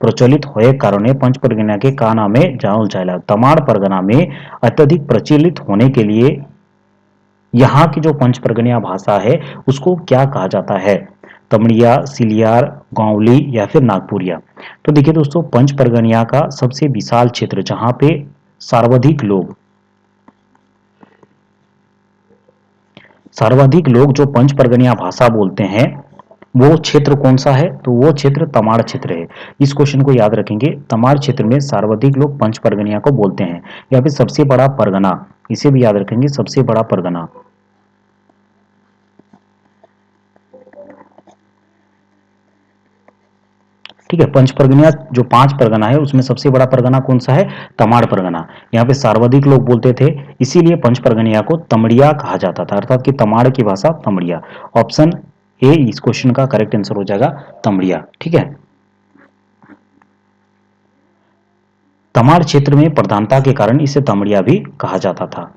प्रचलित होए कारणे पंच परगना के का नामे जानल जाएला। तमाड़ परगना में अत्यधिक प्रचलित होने के लिए यहाँ की जो पंच परगनिया भाषा है उसको क्या कहा जाता है, तमड़िया, सिलियार, गांवली या फिर नागपुरिया। तो देखिए दोस्तों, पंच परगनिया का सबसे विशाल क्षेत्र जहां पे सर्वाधिक लोग जो पंच परगनिया भाषा बोलते हैं वो क्षेत्र कौन सा है, तो वो क्षेत्र तमाड़ क्षेत्र है। इस क्वेश्चन को याद रखेंगे, तमाड़ क्षेत्र में सर्वाधिक लोग पंच परगनिया को बोलते हैं, या फिर सबसे बड़ा परगना, इसे भी याद रखेंगे, सबसे बड़ा परगना। ठीक है, पंच परगना जो 5 परगना है उसमें सबसे बड़ा परगना कौन सा है, तमाड़ परगना। यहाँ पे सर्वाधिक लोग बोलते थे, इसीलिए पंच परगनिया को तमड़िया कहा जाता था, अर्थात कि तमाड़ की भाषा तमड़िया। ऑप्शन ए इस क्वेश्चन का करेक्ट आंसर हो जाएगा, तमड़िया। ठीक है, तमाड़ क्षेत्र में प्रधानता के कारण इसे तमड़िया भी कहा जाता था।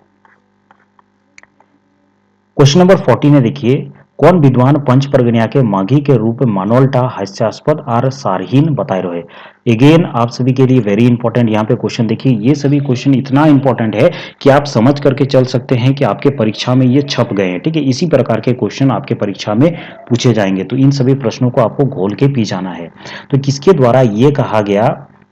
क्वेश्चन नंबर 14 है देखिए, कौन विद्वान पंच परगनिया के माघी के रूप में मानोल्टा हास्यास्पद और सारहीन बताए रहे। अगेन आप सभी के लिए वेरी इंपॉर्टेंट यहाँ पे क्वेश्चन देखिए, ये सभी क्वेश्चन इतना इंपॉर्टेंट है कि आप समझ करके चल सकते हैं कि आपके परीक्षा में ये छप गए हैं। ठीक है, इसी प्रकार के क्वेश्चन आपके परीक्षा में पूछे जाएंगे, तो इन सभी प्रश्नों को आपको घोल के पी जाना है। तो किसके द्वारा ये कहा गया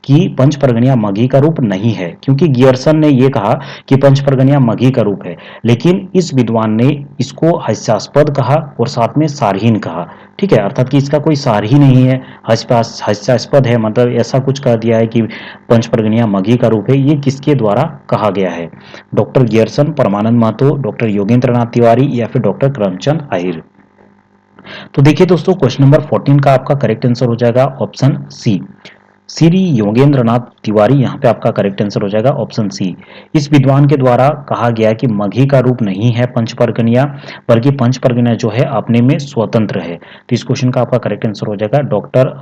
कि पंच परगनिया मगही का रूप नहीं है, क्योंकि गियर्सन ने यह कहा कि पंच परगनिया मगही का रूप है, लेकिन इस विद्वान ने इसको हास्यास्पद कहा और साथ में सारहीन कहा। ठीक है, अर्थात कि इसका कोई सार ही नहीं है, हास्यास्पद है, मतलब ऐसा कुछ कह दिया है कि पंच परगनिया मगही का रूप है। ये किसके द्वारा कहा गया है? डॉक्टर गियर्सन, परमानंद महतो, डॉक्टर योगेंद्र नाथ तिवारी या फिर डॉक्टर करमचंद आहिर। तो देखिए दोस्तों, क्वेश्चन नंबर 14 का आपका करेक्ट आंसर हो जाएगा ऑप्शन सी, श्री योगेंद्र नाथ तिवारी। यहाँ पे आपका करेक्ट आंसर हो जाएगा ऑप्शन सी। इस विद्वान के द्वारा कहा गया कि मगही का रूप नहीं है पंच परगनिया, बल्कि पंच परगनिया जो है अपने में स्वतंत्र है। तो इस क्वेश्चन का आपका करेक्ट आंसर हो जाएगा डॉक्टर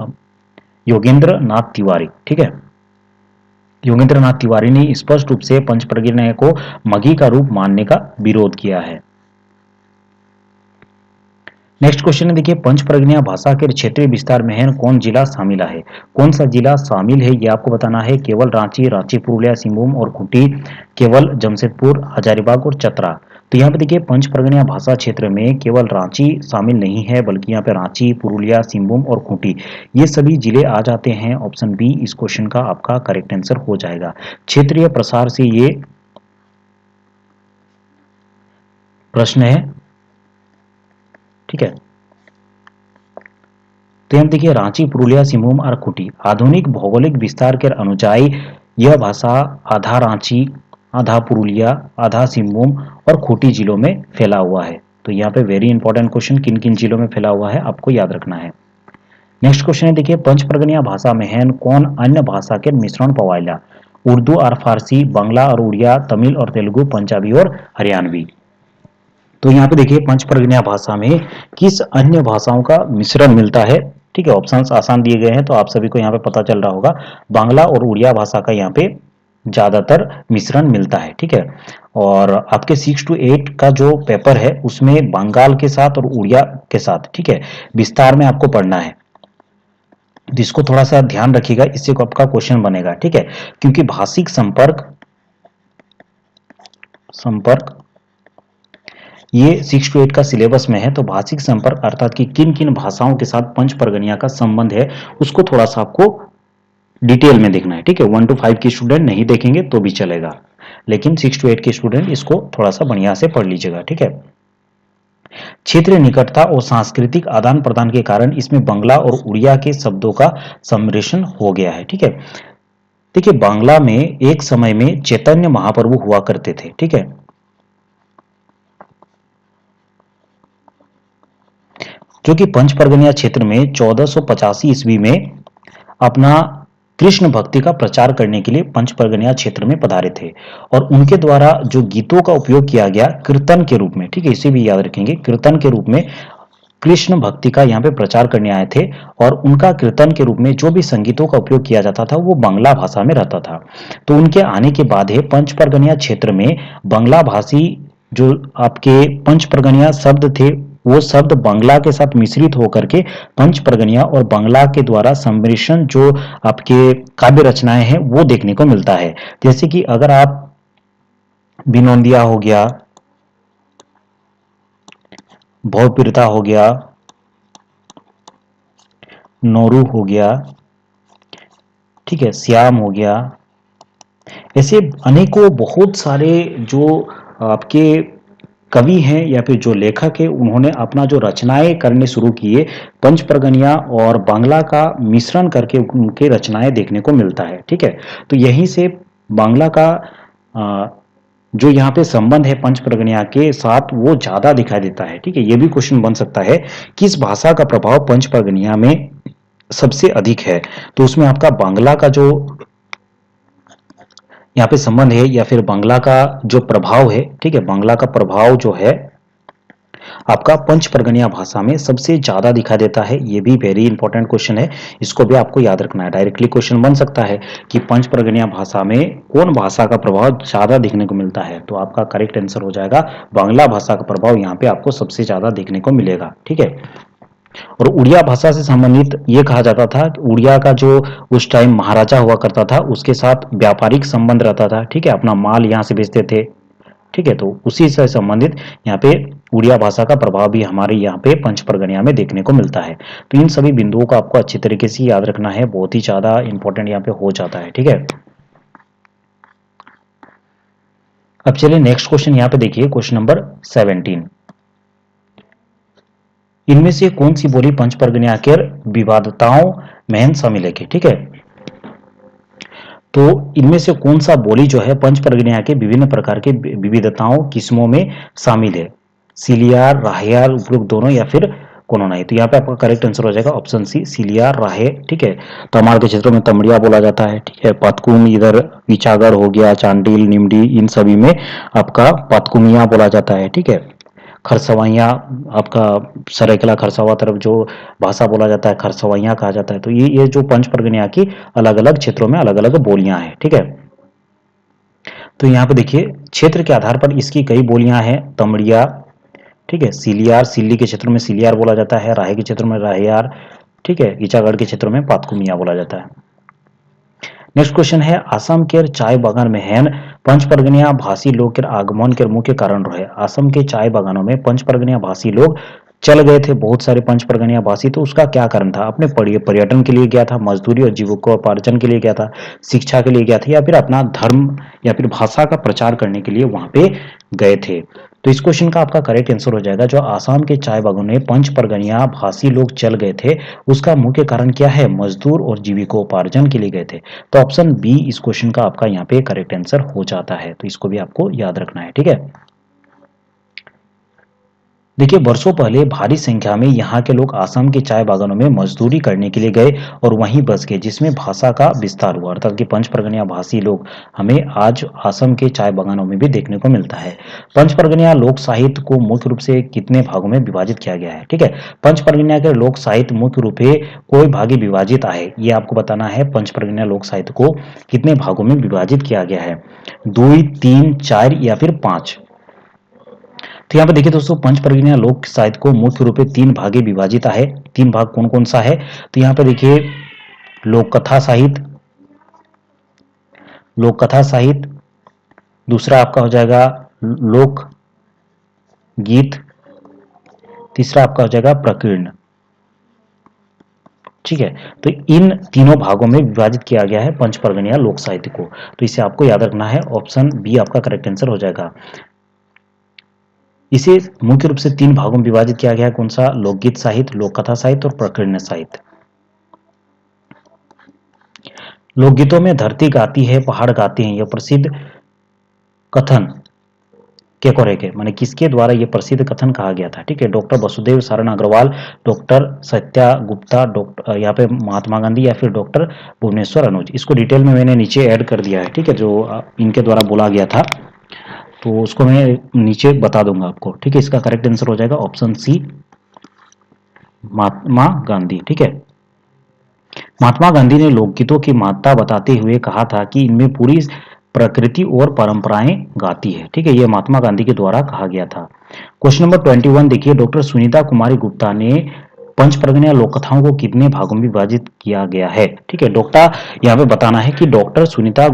योगेंद्र नाथ तिवारी। ठीक है, योगेंद्र नाथ तिवारी ने स्पष्ट रूप से पंच परगनिया को मगही का रूप मानने का विरोध किया है। नेक्स्ट क्वेश्चन है, देखिए पंच परगनिया भाषा के क्षेत्रीय विस्तार में है कौन जिला शामिल है? कौन सा जिला शामिल है ये आपको बताना है। केवल रांची, रांची पुरुलिया, सिंहभूम और खूंटी, केवल जमशेदपुर, हजारीबाग और चतरा। तो यहाँ पे देखिए पंच परगनिया भाषा क्षेत्र में केवल रांची शामिल नहीं है, बल्कि यहाँ पे रांची, पुरुलिया, सिंहभूम और खूंटी ये सभी जिले आ जाते हैं। ऑप्शन बी इस क्वेश्चन का आपका करेक्ट आंसर हो जाएगा। क्षेत्रीय प्रसार से ये प्रश्न है। ठीक है, तो हम देखिए रांची, पुरुलिया, सिंहभूम और खूंटी आधुनिक भौगोलिक विस्तार के अनुजाई यह भाषा आधा रांची, आधा पुरुलिया, आधा सिंहभूम और खूंटी जिलों में फैला हुआ है। तो यहाँ पे वेरी इंपॉर्टेंट क्वेश्चन, किन किन जिलों में फैला हुआ है आपको याद रखना है। नेक्स्ट क्वेश्चन है, देखिए पंच परगनिया भाषा में है कौन अन्य भाषा के मिश्रण पवाइला? उर्दू और फारसी, बांग्ला और उड़िया, तमिल और तेलुगु, पंजाबी और हरियाणवी। तो यहाँ पे देखिए पंच परगनिया भाषा में किस अन्य भाषाओं का मिश्रण मिलता है? ठीक है, ऑप्शंस आसान दिए गए हैं तो आप सभी को यहाँ पे पता चल रहा होगा। बांग्ला और उड़िया भाषा का यहाँ पे ज्यादातर मिश्रण मिलता है। ठीक है, और आपके 6 to 8 का जो पेपर है उसमें बंगाल के साथ और उड़िया के साथ, ठीक है, विस्तार में आपको पढ़ना है। तो इसको थोड़ा सा ध्यान रखिएगा, इससे आपका क्वेश्चन बनेगा। ठीक है, क्योंकि भाषिक संपर्क संपर्क ये 6 to 8 का सिलेबस में है, तो भाषिक संपर्क अर्थात कि किन किन भाषाओं के साथ पंच परगनिया का संबंध है उसको थोड़ा सा आपको डिटेल में देखना है। ठीक है, 1 to 5 के स्टूडेंट नहीं देखेंगे तो भी चलेगा, लेकिन 6 to 8 के स्टूडेंट इसको थोड़ा सा बढ़िया से पढ़ लीजिएगा। ठीक है, क्षेत्रीय निकटता और सांस्कृतिक आदान प्रदान के कारण इसमें बांग्ला और उड़िया के शब्दों का सम्मिश्रण हो गया है। ठीक है, देखिए बांग्ला में एक समय में चैतन्य महाप्रभु हुआ करते थे। ठीक है, जो कि पंच परगनिया क्षेत्र में 1485 ईस्वी में अपना कृष्ण भक्ति का प्रचार करने के लिए पंच परगनिया क्षेत्र में पधारे थे, और उनके द्वारा जो गीतों का उपयोग किया गया कीर्तन के रूप में, ठीक है इसे भी याद रखेंगे, कीर्तन के रूप में कृष्ण भक्ति का यहाँ पे प्रचार करने आए थे, और उनका कीर्तन के रूप में जो भी संगीतों का उपयोग किया जाता था वो बांग्ला भाषा में रहता था। तो उनके आने के बाद है पंच परगनिया क्षेत्र में बांग्ला भाषी जो आपके पंच परगनिया शब्द थे वो शब्द बांग्ला के साथ मिश्रित होकर के पंच परगनिया और बांग्ला के द्वारा सम्मिश्रण जो आपके काव्य रचनाएं हैं वो देखने को मिलता है। जैसे कि अगर आप बिनोंदिया हो गया, भवपीरता हो गया, नोरू हो गया, ठीक है, श्याम हो गया, ऐसे अनेकों बहुत सारे जो आपके कवि हैं या फिर जो लेखक है उन्होंने अपना जो रचनाएं करने शुरू किए पंच परगनिया और बांग्ला का मिश्रण करके उनके रचनाएं देखने को मिलता है। ठीक है, तो यहीं से बांग्ला का जो यहाँ पे संबंध है पंच परगनिया के साथ वो ज्यादा दिखाई देता है। ठीक है, ये भी क्वेश्चन बन सकता है किस भाषा का प्रभाव पंच परगनिया में सबसे अधिक है, तो उसमें आपका बांग्ला का जो यहाँ पे संबंध है या फिर बांग्ला का जो प्रभाव है, ठीक है, बांग्ला का प्रभाव जो है आपका पंच परगनिया भाषा में सबसे ज्यादा दिखा देता है। ये भी वेरी इंपॉर्टेंट क्वेश्चन है, इसको भी आपको याद रखना है। डायरेक्टली क्वेश्चन बन सकता है कि पंच परगनिया भाषा में कौन भाषा का प्रभाव ज्यादा देखने को मिलता है, तो आपका करेक्ट आंसर हो जाएगा बांग्ला भाषा का प्रभाव यहाँ पे आपको सबसे ज्यादा देखने को मिलेगा। ठीक है, और उड़िया भाषा से संबंधित ये कहा जाता था कि उड़िया का जो उस टाइम महाराजा हुआ करता था उसके साथ व्यापारिक संबंध रहता था। ठीक है, अपना माल यहाँ से बेचते थे। ठीक है, तो उसी से संबंधित यहाँ पे उड़िया भाषा का प्रभाव भी हमारे यहाँ पे पंच परगनिया में देखने को मिलता है। तो इन सभी बिंदुओं को आपको अच्छी तरीके से याद रखना है, बहुत ही ज्यादा इंपॉर्टेंट यहाँ पे हो जाता है। ठीक है, अब चलिए नेक्स्ट क्वेश्चन यहाँ पे देखिए, क्वेश्चन नंबर 17। इनमें से कौन सी बोली पंच परगनिया के विवादताओं में शामिल है? ठीक है, तो इनमें से कौन सा बोली जो है पंच परगनिया के विभिन्न प्रकार के विविधताओं किस्मों में शामिल है? सीलियार, राहेयार, उपयुक्त दोनों, या फिर कोनोनाई? तो यहाँ पे आपका करेक्ट आंसर हो जाएगा ऑप्शन सी, सीलियार, राहे। ठीक है, तमाड़ के क्षेत्रों में तमड़िया बोला जाता है। ठीक है, पतकुम इधर विचागढ़ हो गया, चांडिल, निमडी, इन सभी में आपका पतकुमिया बोला जाता है। ठीक है, खरसवाइयाँ आपका सरायकेला खरसावा तरफ जो भाषा बोला जाता है खरसवाइयाँ कहा जाता है। तो ये जो पंच परगनिया की अलग अलग क्षेत्रों में अलग अलग बोलियां हैं। ठीक है, तो यहाँ पे देखिए क्षेत्र के आधार पर इसकी कई बोलियां हैं। तमड़िया, ठीक है, सीलियार, सिल्ली के क्षेत्र में सीलियार बोला जाता है, राहे के क्षेत्र में राहेयार, ठीक है, ईचागढ़ के क्षेत्र में पातकुमिया बोला जाता है। नेक्स्ट क्वेश्चन है, आसाम के चाय बागान में हैन पंच परगनिया भाषी लोग के आगमन के मुख्य कारण रहे। आसाम के चाय बागानों में पंच परगनिया भाषी लोग चल गए थे, बहुत सारे पंच परगनिया भाषी। तो उसका क्या कारण था? अपने पर्यटन के लिए गया था, मजदूरी और जीविकोपार्जन के लिए गया था, शिक्षा के लिए गया था, या फिर अपना धर्म या फिर भाषा का प्रचार करने के लिए वहां पे गए थे? तो इस क्वेश्चन का आपका करेक्ट आंसर हो जाएगा, जो आसाम के चाय बागानों में पंच परगनिया भाषी लोग चल गए थे उसका मुख्य कारण क्या है? मजदूर और जीविकोपार्जन के लिए गए थे। तो ऑप्शन बी इस क्वेश्चन का आपका यहाँ पे करेक्ट आंसर हो जाता है। तो इसको भी आपको याद रखना है। ठीक है, देखिए वर्षों पहले भारी संख्या में यहाँ के लोग आसाम के चाय बागानों में मजदूरी करने के लिए गए और वहीं बस गए, जिसमें भाषा का विस्तार हुआ, अर्थात कि पंच परगनिया भाषी लोग हमें आज आसाम के चाय बागानों में भी देखने को मिलता है। पंच परगनिया लोक साहित्य को मुख्य रूप से कितने भागों में विभाजित किया गया है? ठीक है, पंच परगनिया के लोक साहित्य मुख्य रूप से कोई भागी विभाजित है, ये आपको बताना है। पंच परगनिया लोक साहित्य को कितने भागों में विभाजित किया गया है? 2, 3, 4 या फिर 5? तो यहाँ पे देखिए दोस्तों, पंच परगनिया लोक साहित्य को मुख्य रूप से 3 भागे विभाजित है। 3 भाग कौन कौन सा है? तो यहाँ पे देखिए लोक कथा साहित्य, लोक कथा साहित्य, दूसरा आपका हो जाएगा लोक गीत, तीसरा आपका हो जाएगा प्रकीर्णन। ठीक है, तो इन तीनों भागों में विभाजित किया गया है पंच परगनिया लोक साहित्य को। तो इसे आपको याद रखना है, ऑप्शन बी आपका करेक्ट आंसर हो जाएगा। इसे मुख्य रूप से 3 भागों में विभाजित किया गया है, कौन सा? लोकगीत साहित्य, लोक कथा साहित्य और प्रकीर्णन साहित्य। लोकगीतों में धरती गाती है, पहाड़ गाते हैं, यह प्रसिद्ध कथन के कोरे के माने किसके द्वारा यह प्रसिद्ध कथन कहा गया था? ठीक है, doctor Vasudev Saran Agarwal, doctor Satya Gupta, doctor यहाँ पे महात्मा गांधी, या फिर डॉक्टर भुवनेश्वर अनुज। इसको डिटेल में मैंने नीचे ऐड कर दिया है। ठीक है, जो इनके द्वारा बोला गया था, तो उसको मैं नीचे बता दूंगा आपको। ठीक है, इसका करेक्ट आंसर हो जाएगा ऑप्शन सी, महात्मा गांधी। ठीक है, महात्मा गांधी ने लोकगीतों की महत्ता बताते हुए कहा था कि इनमें पूरी प्रकृति और परंपराएं गाती है। ठीक है, यह महात्मा गांधी के द्वारा कहा गया था। क्वेश्चन नंबर 21 देखिए, डॉक्टर सुनीता कुमारी गुप्ता ने पंच परगनिया लोक कथाओं को कितने भागों में विभाजित किया गया है? ठीक है, डॉक्टर यहाँ पे बताना है कि डॉक्टर सुनीता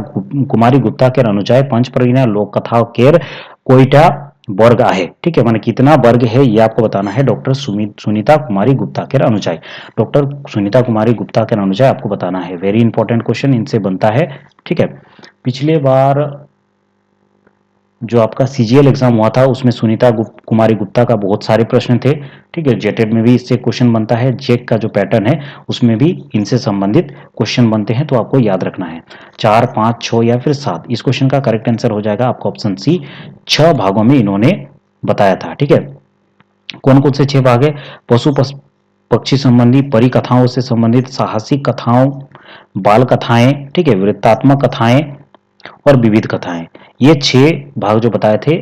कुमारी गुप्ता के अनुसार पंच परगनिया लोक कथाओं के कोईटा वर्ग है। ठीक है, माने कितना वर्ग है ये आपको बताना है डॉक्टर सुनीता कुमारी गुप्ता के अनुसार। डॉक्टर सुनीता कुमारी गुप्ता के अनुसार आपको बताना है, वेरी इंपॉर्टेंट क्वेश्चन इनसे बनता है। ठीक है, पिछले बार जो आपका सीजीएल एग्जाम हुआ था उसमें सुनीता कुमारी गुप्ता का बहुत सारे प्रश्न थे। ठीक है, जेटेड में भी इससे क्वेश्चन बनता है, जेक का जो पैटर्न है उसमें भी इनसे संबंधित क्वेश्चन बनते हैं। तो आपको याद रखना है 4, 5, 6 या फिर 7। इस क्वेश्चन का करेक्ट आंसर हो जाएगा आपका ऑप्शन सी, 6 भागों में इन्होंने बताया था। ठीक है, कौन कौन से 6 भाग है? पशु पक्षी संबंधी, परी कथाओं से संबंधित, साहसिक कथाओं, बाल कथाएं, ठीक है, वृत्तात्मक कथाएं और विविध कथाएं। ये 6 भाग जो बताए थे,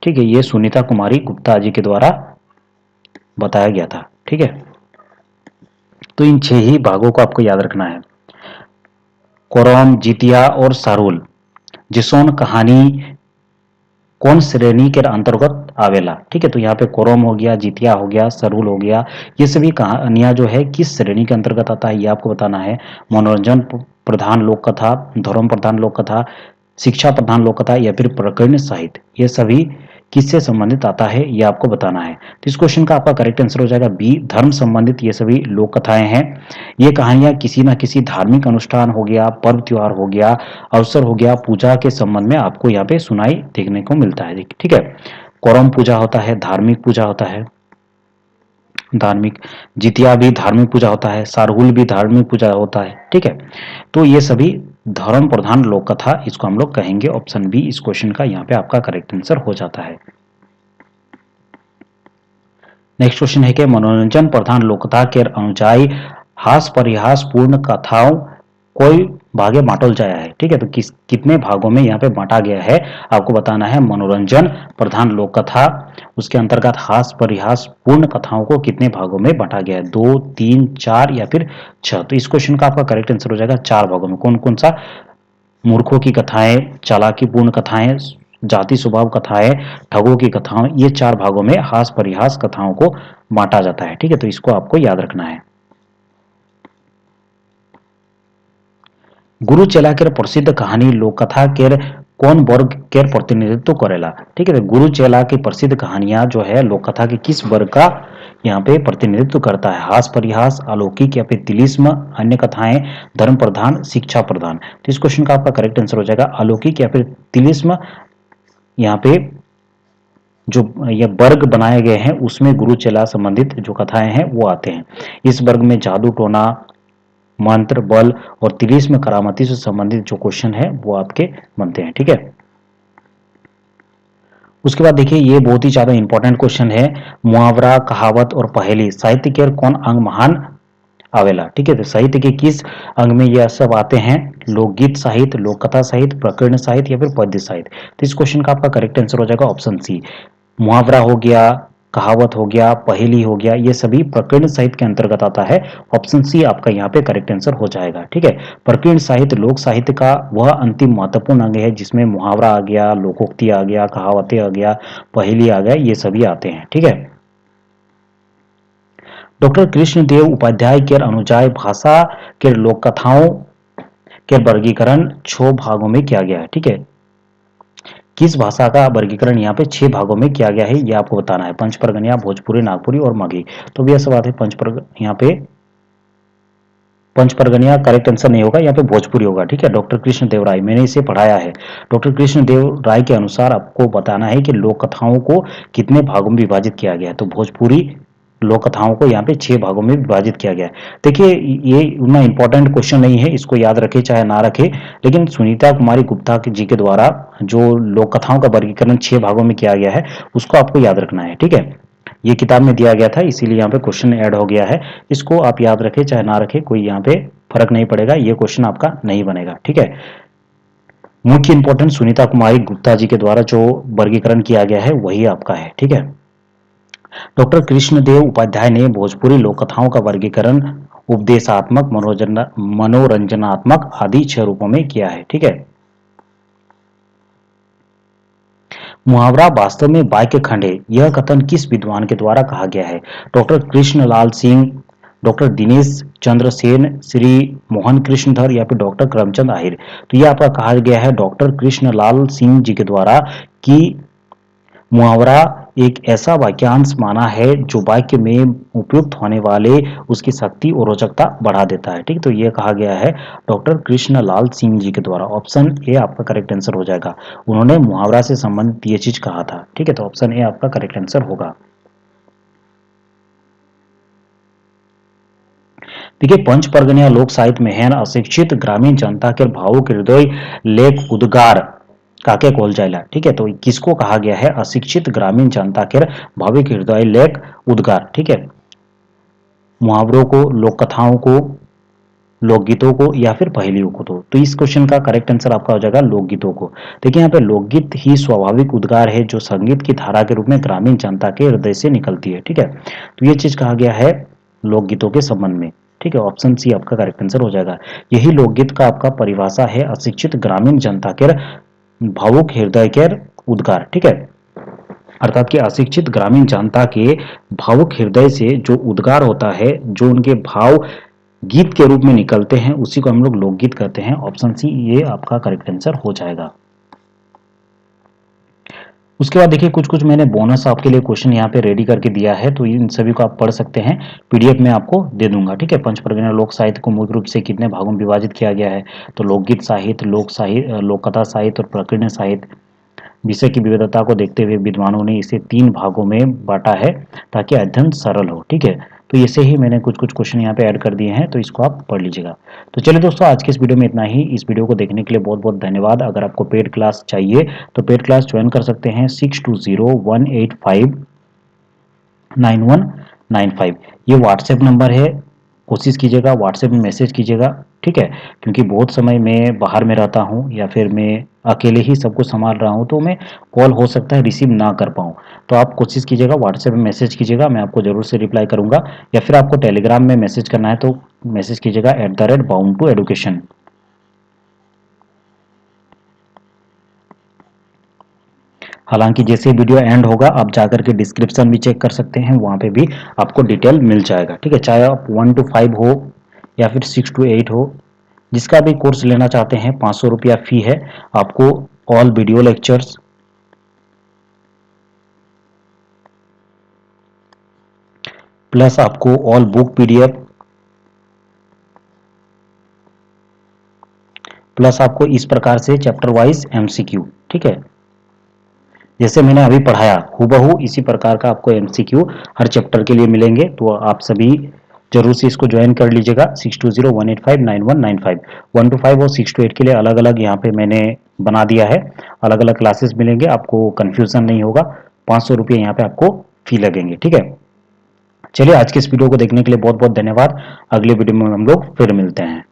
ठीक है, ये सुनीता कुमारी गुप्ता जी के द्वारा बताया गया था। ठीक है, तो इन 6 ही भागों को आपको याद रखना है। कोरम, जितिया और सारुल जिसोन कहानी कौन श्रेणी के अंतर्गत आवेला? ठीक है, तो यहाँ पे कोरम हो गया, जितिया हो गया, सरूल हो गया, ये सभी कहानियां जो है किस श्रेणी के अंतर्गत आता है ये आपको बताना है। मनोरंजन प्रधान लोक कथा, धर्म प्रधान लोक कथा, शिक्षा प्रधान लोक कथा या फिर प्रकरण साहित्य, ये सभी किससे संबंधित आता है ये आपको बताना है। तो इस क्वेश्चन का आपका करेक्ट आंसर हो जाएगा बी, धर्म संबंधित ये सभी लोक कथाएं हैं। ये कहानियां किसी ना किसी धार्मिक अनुष्ठान हो गया, पर्व त्योहार हो गया, अवसर हो गया, पूजा के संबंध में आपको यहाँ पे सुनाई देखने को मिलता है। ठीक है, करम पूजा होता है, धार्मिक पूजा होता है, धार्मिक जितिया भी धार्मिक पूजा होता है, सारहुल भी धार्मिक पूजा होता है। ठीक है, तो ये सभी धर्म प्रधान लोक कथा इसको हम लोग कहेंगे। ऑप्शन बी इस क्वेश्चन का यहाँ पे आपका करेक्ट आंसर हो जाता है। नेक्स्ट क्वेश्चन है कि मनोरंजन प्रधान लोककथा के अनुजाई हास परिहास पूर्ण कथाओं कोई भागे बांटल जाया है। ठीक है, तो कितने भागों में यहाँ पे बांटा गया है आपको बताना है। मनोरंजन प्रधान लोक कथा, उसके अंतर्गत हास परिहास पूर्ण कथाओं को कितने भागों में बांटा गया है, 2, 3, 4 या फिर 6। तो इस क्वेश्चन का आपका करेक्ट आंसर हो जाएगा 4 भागों में। कौन कौन सा? मूर्खों की कथाएं, चालाकीपूर्ण कथाएं, जाति स्वभाव कथाएं, ठगों की कथाएं, ये 4 भागों में हास परिहास कथाओं को बांटा जाता है। ठीक है, तो इसको आपको याद रखना है। गुरु चेला के प्रसिद्ध कहानी लोक कथा के कौन वर्ग के प्रतिनिधित्व करेला। ठीक है, तो गुरु चेला की प्रसिद्ध कहानियां जो है लोक कथा के किस वर्ग का यहाँ पे प्रतिनिधित्व करता है? हास परिहास, अलौकिक या फिर तिलिस्म, अन्य कथाएं, धर्म प्रधान, शिक्षा प्रधान। तो इस क्वेश्चन का आपका करेक्ट आंसर हो जाएगा अलौकिक या फिर तिलिस्म। यहाँ पे जो ये वर्ग बनाए गए हैं उसमें गुरु चेला संबंधित जो कथाएं हैं वो आते हैं। इस वर्ग में जादू टोना, मंत्र, बल और तिलिस्म करामती से संबंधित जो क्वेश्चन है वो आपके बनते हैं। ठीक है, उसके बाद देखिए ये बहुत ही ज्यादा इंपॉर्टेंट क्वेश्चन है। मुहावरा, कहावत और पहेली साहित्य के कौन अंग महान आवेला। ठीक है, तो साहित्य के किस अंग में यह सब आते हैं? लोकगीत साहित्य, लोक कथा साहित्य, प्रकरण साहित्य या फिर पद्य साहित्य। तो इस क्वेश्चन का आपका करेक्ट आंसर हो जाएगा ऑप्शन सी। मुहावरा हो गया, कहावत हो गया, पहेली हो गया, ये सभी प्रकीर्ण साहित्य के अंतर्गत आता है। ऑप्शन सी आपका यहाँ पे करेक्ट आंसर हो जाएगा। ठीक है, प्रकीर्ण साहित्य लोक साहित्य का वह अंतिम महत्वपूर्ण अंग है जिसमें मुहावरा आ गया, लोकोक्ति आ गया, कहावतें आ गया, पहेली आ गया, ये सभी आते हैं। ठीक है, डॉक्टर कृष्णदेव उपाध्याय के अनुसार भाषा के लोक कथाओं के वर्गीकरण 6 भागों में किया गया है। ठीक है, किस भाषा का वर्गीकरण यहाँ पे 6 भागों में किया गया है ये आपको बताना है। पंचपरगनिया, भोजपुरी, नागपुरी और मगही। तो भी ऐसा बात है यहाँ पे पंचपरगनिया करेक्ट आंसर नहीं होगा, यहाँ पे भोजपुरी होगा। ठीक है, डॉक्टर कृष्णदेव राय, मैंने इसे पढ़ाया है। डॉक्टर कृष्णदेव राय के अनुसार आपको बताना है कि लोक कथाओं को कितने भागों में विभाजित किया गया है। तो भोजपुरी लोक कथाओं को यहाँ पे 6 भागों में विभाजित किया गया है। देखिए ये उतना इंपॉर्टेंट क्वेश्चन नहीं है, इसको याद रखे चाहे ना रखे, लेकिन सुनीता कुमारी गुप्ता जी के द्वारा जो लोक कथाओं का वर्गीकरण 6 भागों में किया गया है उसको आपको याद रखना है। ठीक है, ये किताब में दिया गया था इसीलिए यहाँ पे क्वेश्चन ऐड हो गया है। इसको आप याद रखें चाहे ना रखें, कोई यहाँ पे फर्क नहीं पड़ेगा, ये क्वेश्चन आपका नहीं बनेगा। ठीक है, मुख्य इंपॉर्टेंट सुनीता कुमारी गुप्ता जी के द्वारा जो वर्गीकरण किया गया है वही आपका है। ठीक है, डॉक्टर कृष्णदेव उपाध्याय ने भोजपुरी लोक कथाओं का वर्गीकरण उपदेशात्मक, मनोरंजनात्मक आदि 6 रूपों में किया है। ठीक है, मुहावरा वास्तव में वाक्य खंड है, यह कथन किस विद्वान के द्वारा कहा गया है? डॉक्टर कृष्णलाल सिंह, डॉक्टर दिनेश चंद्र सेन, श्री मोहन कृष्णधर या फिर डॉक्टर करमचंद आहिर। तो यह आपका कहा गया है डॉक्टर कृष्णलाल सिंह जी के द्वारा कि मुहावरा एक ऐसा वाक्यांश माना है जो वाक्य में उपयुक्त होने वाले उसकी शक्ति और रोचकता बढ़ा देता है। ठीक, तो ये कहा गया है डॉक्टर कृष्णलाल सिंह जी के द्वारा। ऑप्शन ए आपका करेक्ट आंसर हो जाएगा, उन्होंने मुहावरा से संबंधित ये चीज कहा था। ठीक है, तो ऑप्शन ए आपका करेक्ट आंसर होगा। देखिए पंच परगनिया लोक साहित्य में है अशिक्षित ग्रामीण जनता के भावुक हृदय लेख उद्गार काके कोल जाइला। ठीक है, तो किसको कहा गया है? अशिक्षित ग्रामीण जनता के भाविक हृदय लेख उद्गार। ठीक है, मुहावरों को, लोक कथाओं को, लोकगीतों को या फिर पहेलियों को। तो इस क्वेश्चन का करेक्ट आंसर आपका हो जाएगा लोकगीतों को। देखिए यहाँ पे लोकगीत ही स्वाभाविक उद्गार है जो संगीत की धारा के रूप में ग्रामीण जनता के हृदय से निकलती है। ठीक है, तो ये चीज कहा गया है लोकगीतों के संबंध में। ठीक है, ऑप्शन सी आपका करेक्ट आंसर हो जाएगा। यही लोकगीत का आपका परिभाषा है अशिक्षित ग्रामीण जनता के भावुक हृदय के उद्गार। ठीक है, अर्थात कि अशिक्षित ग्रामीण जनता के भावुक हृदय से जो उद्गार होता है, जो उनके भाव गीत के रूप में निकलते हैं, उसी को हम लोग लोकगीत कहते हैं। ऑप्शन सी ये आपका करेक्ट आंसर हो जाएगा। उसके बाद देखिए कुछ कुछ मैंने बोनस आपके लिए क्वेश्चन यहाँ पे रेडी करके दिया है, तो इन सभी को आप पढ़ सकते हैं। पीडीएफ में आपको दे दूंगा, ठीक है। पंच परगना लोक साहित्य को मुख्य रूप से कितने भागों में विभाजित किया गया है? तो लोकगीत साहित्य, लोक साहित्य, लोक कथा साहित्य और प्रकीर्णन साहित्य। विषय की विविधता को देखते हुए विद्वानों ने इसे 3 भागों में बांटा है ताकि अध्ययन सरल हो, ठीक है। तो ऐसे ही मैंने कुछ कुछ क्वेश्चन यहाँ पे ऐड कर दिए हैं, तो इसको आप पढ़ लीजिएगा। तो चलिए दोस्तों, आज के इस वीडियो में इतना ही। इस वीडियो को देखने के लिए बहुत बहुत धन्यवाद। अगर आपको पेड क्लास चाहिए तो पेड क्लास ज्वाइन कर सकते हैं 6201859195। ये व्हाट्सएप नंबर है, कोशिश कीजिएगा व्हाट्सएप में मैसेज कीजिएगा, ठीक है। क्योंकि बहुत समय मैं बाहर में रहता हूँ या फिर मैं अकेले ही सब कुछ संभाल रहा हूँ, तो मैं कॉल हो सकता है रिसीव ना कर पाऊँ। तो आप कोशिश कीजिएगा व्हाट्सएप में मैसेज कीजिएगा, मैं आपको ज़रूर से रिप्लाई करूँगा। या फिर आपको टेलीग्राम में मैसेज करना है तो मैसेज कीजिएगा @bound2education। हालांकि जैसे वीडियो एंड होगा आप जाकर के डिस्क्रिप्शन भी चेक कर सकते हैं, वहाँ पे भी आपको डिटेल मिल जाएगा, ठीक है। चाहे आप 1 to 5 हो या फिर 6 to 8 हो, जिसका भी कोर्स लेना चाहते हैं 500 रुपया फी है। आपको ऑल वीडियो लेक्चर्स, प्लस आपको ऑल बुक पीडीएफ, प्लस आपको इस प्रकार से चैप्टर वाइज एमसीक्यू, ठीक है। जैसे मैंने अभी पढ़ाया हूबहू इसी प्रकार का आपको एमसीक्यू हर चैप्टर के लिए मिलेंगे। तो आप सभी जरूर से इसको ज्वाइन कर लीजिएगा। 6201859195, 1 to 5 और 6 to 8 के लिए अलग अलग यहाँ पे मैंने बना दिया है। अलग अलग क्लासेस मिलेंगे, आपको कन्फ्यूजन नहीं होगा। 500 रुपये यहाँ पे आपको फी लगेंगे, ठीक है। चलिए आज के इस वीडियो को देखने के लिए बहुत बहुत धन्यवाद। अगले वीडियो में हम लोग फिर मिलते हैं।